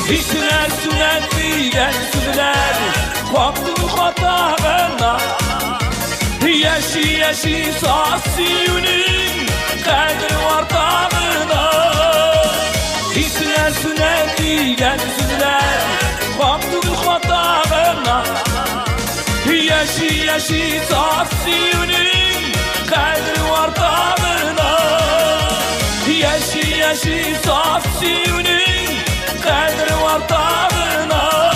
[SPEAKER 6] İsler sürer diyen süzler, baktık hatabına. Yeşil yeşil saç suyunun, kaydırı vatanına. İsler sürer diyen süzler, baktık hatabına. Yeşil yeşil saç suyunun, kaydırı vatanına. Yeşil yeşil saç suyunun, kaydırı vatanına.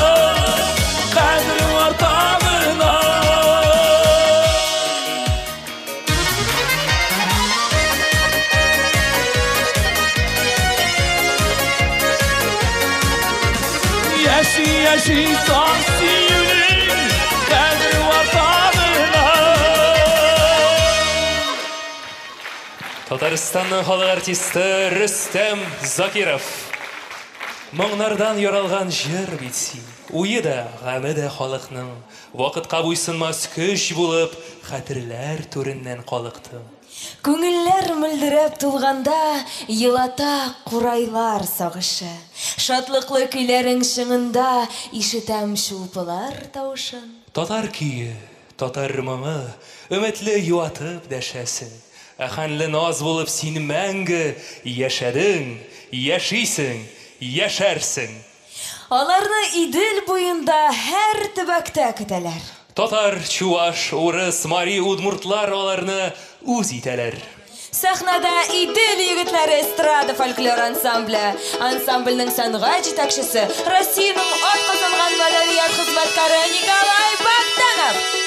[SPEAKER 6] Kaydırı vatanına. Yeşil yeşil saç suyunun, kaydırı vatanına.
[SPEAKER 2] Татарстанның халық артисті Рүстем Закиров. Моңнардан яралған жыр бит син. Уйы да, ғәме дә халықның. Вақытқа буйсынмас көч булып, хәтерләр түреннән калыктым.
[SPEAKER 1] Күңелләр мөлдерәп тулганда, елата курайлар сагышы. Шатлыклы көйләрең шыңында, ишетәм шулпылар тавышын.
[SPEAKER 2] Татар көйе, татар моңы, өметле юатып дәшәсең. Әхәнле наз булып син мәңге яшәдең, яшисең, яшәрсең.
[SPEAKER 1] Аларны Идел буенда һәр төбәктә көтәләр.
[SPEAKER 2] Татар, чуваш, урыс, мари, удмуртлар аларны үз итәләр.
[SPEAKER 1] Sahnada İdil Yigitlar estrada folklor ansambli. Ansamblning san'at yetakchisi Rossiyaning ot qozongan madaniyat xizmatkori Nikolay Bogdanov.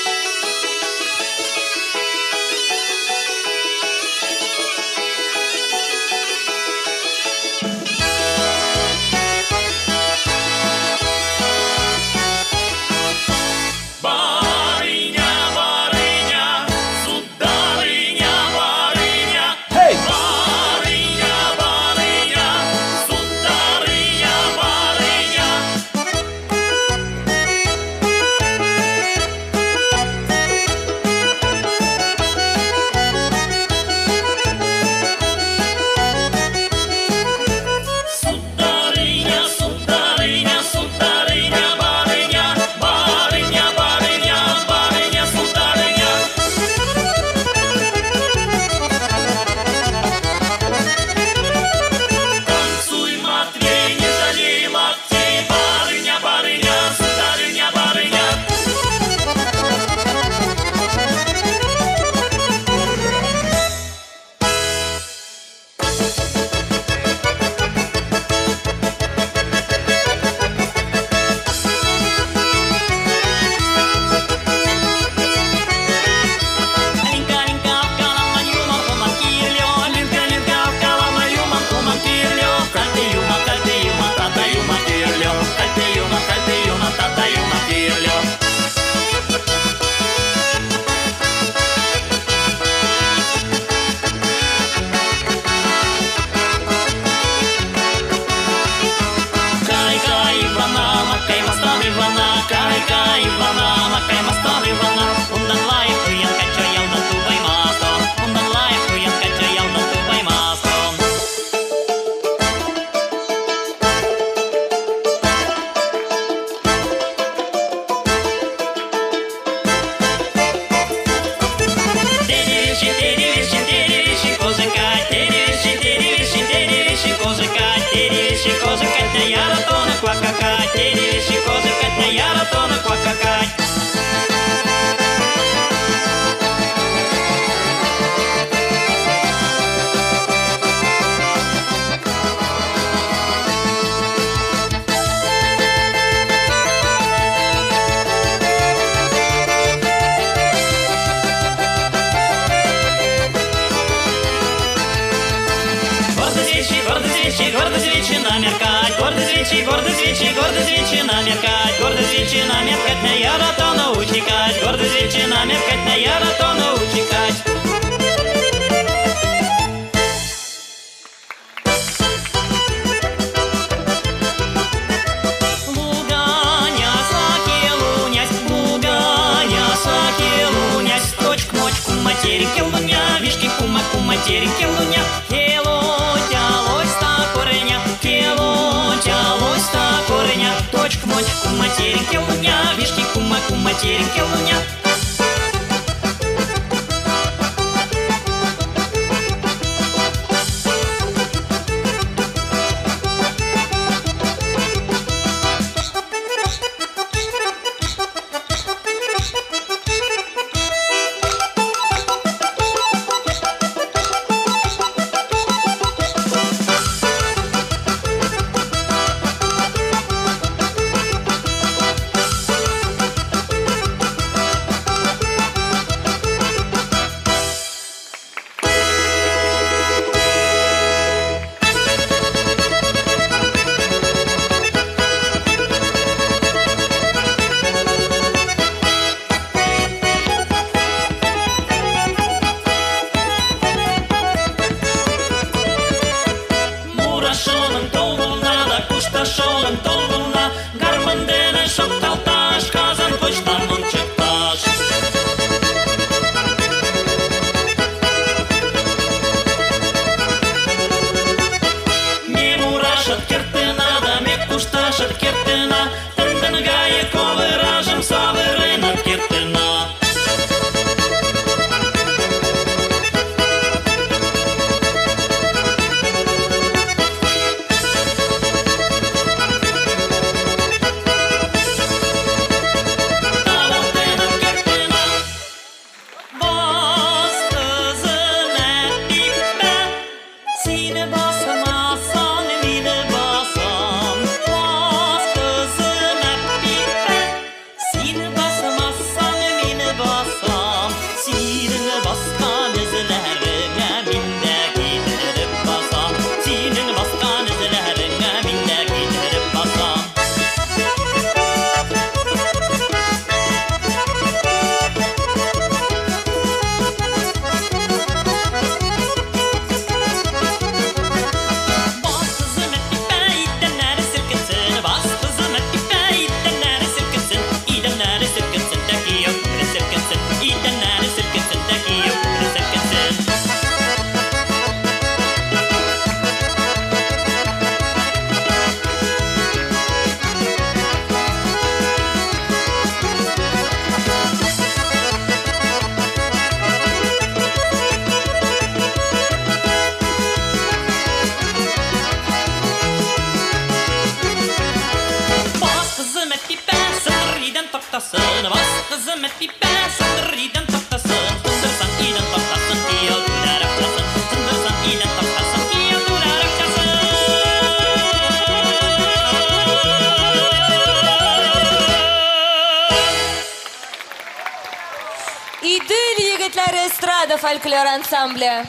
[SPEAKER 1] Olmade folklor ansambli.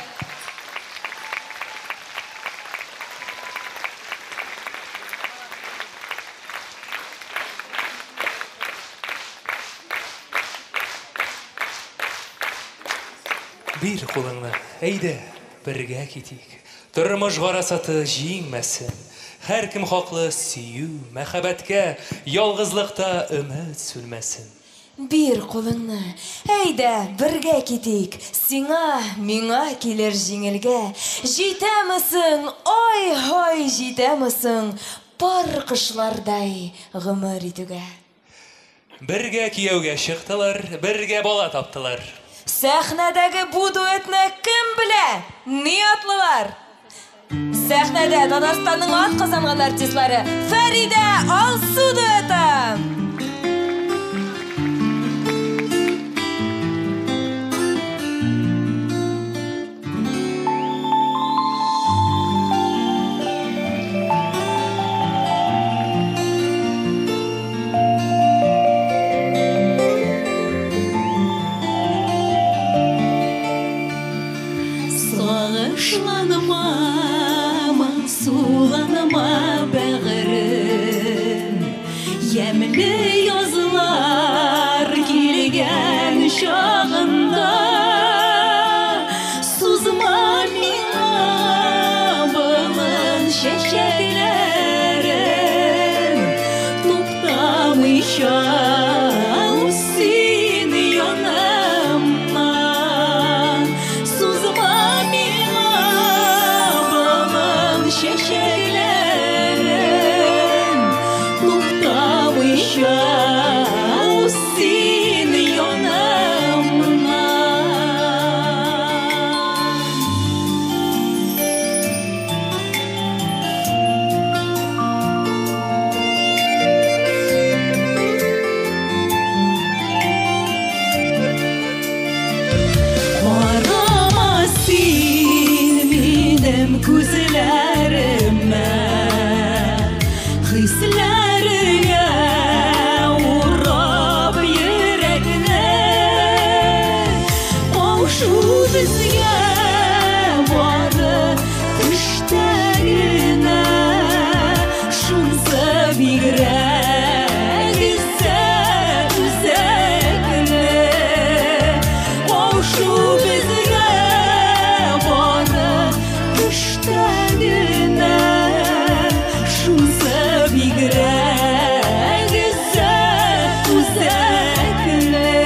[SPEAKER 2] Bir қолыңны, әйді, бірге кетейік. Тұрмыш ғарасаты жеңмәсін. Hər kim хақлы сүю, мәхәббәткә, ялгызлыкта өмет сүрмәсен.
[SPEAKER 1] Bir қолыңны, әйді, бірге кетейік. Сиңа, миңа келер жеңілге. Жетемісің, ой, жетемісің, бар қышлардай ғұмыр етуге.
[SPEAKER 2] Бірге кияуге шықтылар, бірге бала таптылар.
[SPEAKER 1] Сәхнәдәге бу дуэтны кем біле? Ни атлылар? Сәхнәдә Татарстанның атказанган артистлары Фәридә Алсу дуэты.
[SPEAKER 4] Sulanma bağırım Yemli yazılar Kilgen şağında Suzma mina Balın şeşeklerim Toptamışam Seni yanıma Suzma mina Balın şeşeklerim Toptamışam Seni yanıma Aramasın benim gözlerime Hislerine uğrab yüreğine Olşu bizge varı düşlerine Şunsa bigre gitse üzerine Olşu bizge varı düşlerine Şunsa bigre gitse üzerine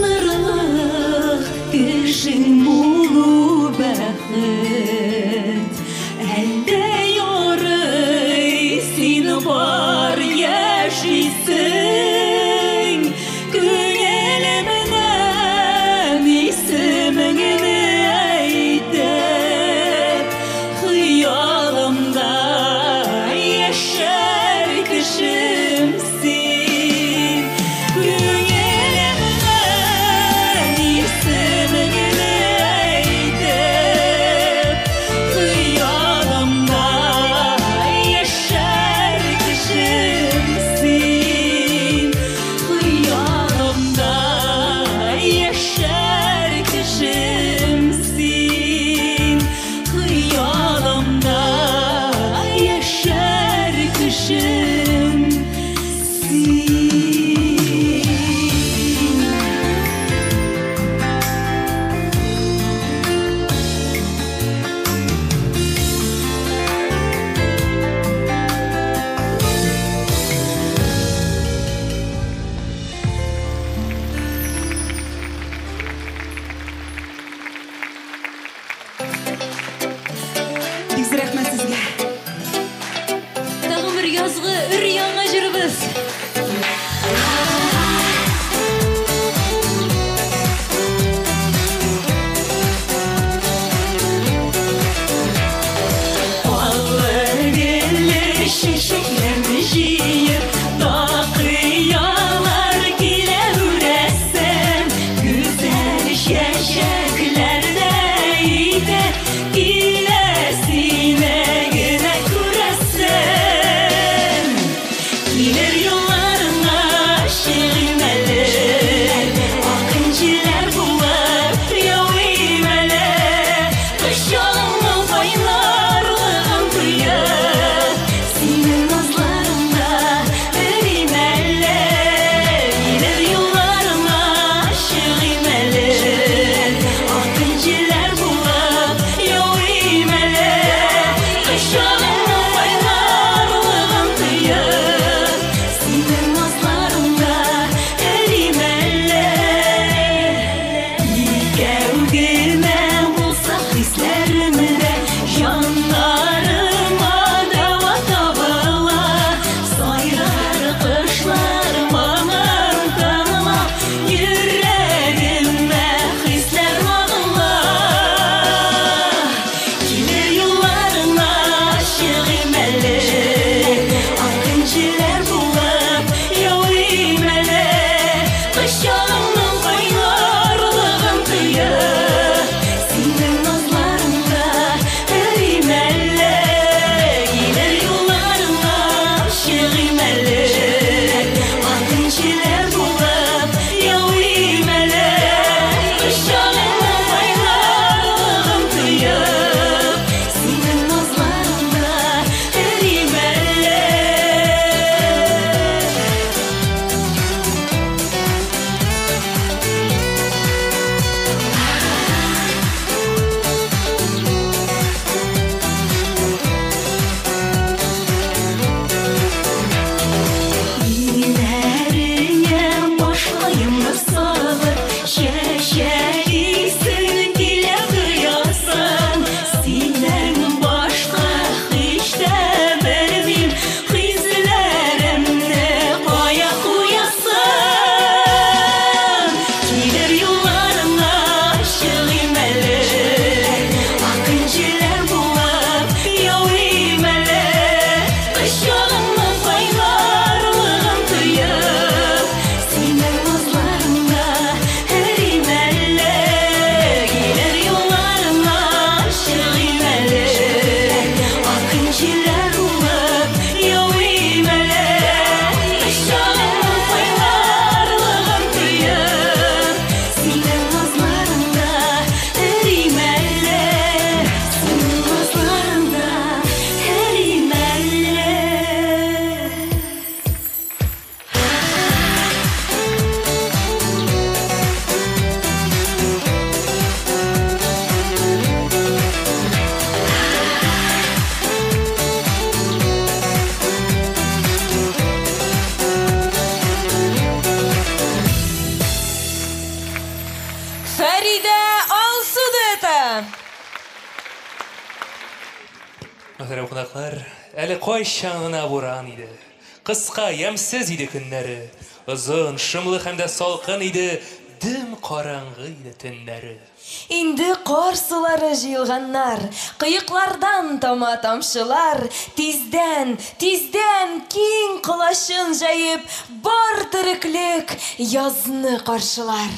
[SPEAKER 4] Sağınırıq kışın mulu bəxit Əldə yorı sin var yaşıysın Gönəlimdən ismini eydib Xiyalımda yaşar kışımsın Gönəlimdən ismini eydib Xiyalımda yaşar kışımsın Xiyalımda yaşar kışımsın Xiyalımda yaşar kışımsın
[SPEAKER 7] Biz rəhmət sizə.
[SPEAKER 4] Tağım bir yazğı ür yana jirimiz Kilesine güne küresin Gelir yollarına şirimeli Akıncılar bulup yavimeli Kış yolunu baylarlığın duyup Senin nazlarında erimeli Gelir yollarına şirimeli Akıncılar bulup yavimeli Kış yolunu baylarlığın duyup Senin nazlarında erimeli Gevgime bulsak hislerimde Yanlarıma deva tabıla Sayrar kışlarıma tanıma Yüreğime hisler bağla Gelir yollarına şirimeli Akıncılar bulup yavimeli Kış yolunun baylarlığın duyup Senin nazlarında erimeli Gelir yollarına şirimeli Akıncılar bulup yavimeli Kış yolunun baylarlığın duyup Senin nazlarında erimeli Yine başlayım sabır Şeşelisin dile kıyasın Senden başka hiç de benim Hizlerimde kaya koyasın Gelir yollarına şirimeli Akıncılar bulup yavimeli Kış yolunun baylarlığın duyup Senin nazlarında erimeli Gelir yollarına şirimeli Akıncılar bulup yavimeli Kış yolunun baylarlığın duyup Senin nazlarında erimeli Senin nazlarında erimeli
[SPEAKER 1] Фәридә Алсуды это.
[SPEAKER 2] Мөхтәрәм кунаклар, әле кайчан гына буран иде. Кыска, ямсыз иде көннәре. Озын, шомлы һәм дә салкын иде. Дим караңгы иде төннәре.
[SPEAKER 1] Инде кар сулары җыелганнар, кыйыклардан тама тамчылар, тиздән киң кылачын җәеп, бар тереклек язны каршылар.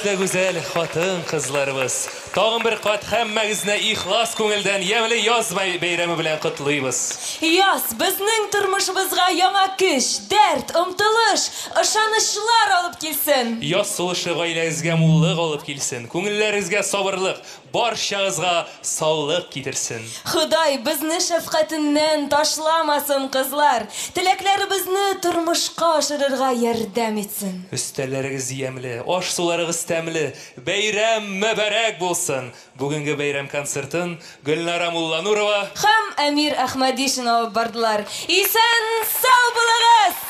[SPEAKER 2] Хөрмәтле гүзәл хатын кызларыбыз, тагын бер кат һәммәгезне ихлас күңелдән ямьле яз бәйрәме белән котлыйбыз.
[SPEAKER 1] Яз безнең тормышыбызга яңа көч, дәрт, омтылыш, ышанычлар алып килсен.
[SPEAKER 2] Яз сулышы гаиләгезгә муллык алып килсен, күңелләрегезгә сабырлык, барчагызга саулык китерсен.
[SPEAKER 1] Ходай безне шәфкатеннән ташламасын, кызлар. Теләкләребезне тормышка ашырырга ярдәм итсен.
[SPEAKER 2] Өстәлләрегез ямьле, аш суларыгыз тәмле, бәйрәм мәбәрәк булсын. Бүгенге бәйрәм концертын Гөлнара Мулланурова
[SPEAKER 1] һәм Әмир Әхмәдишин алып бардылар. Исән сау булыгыз!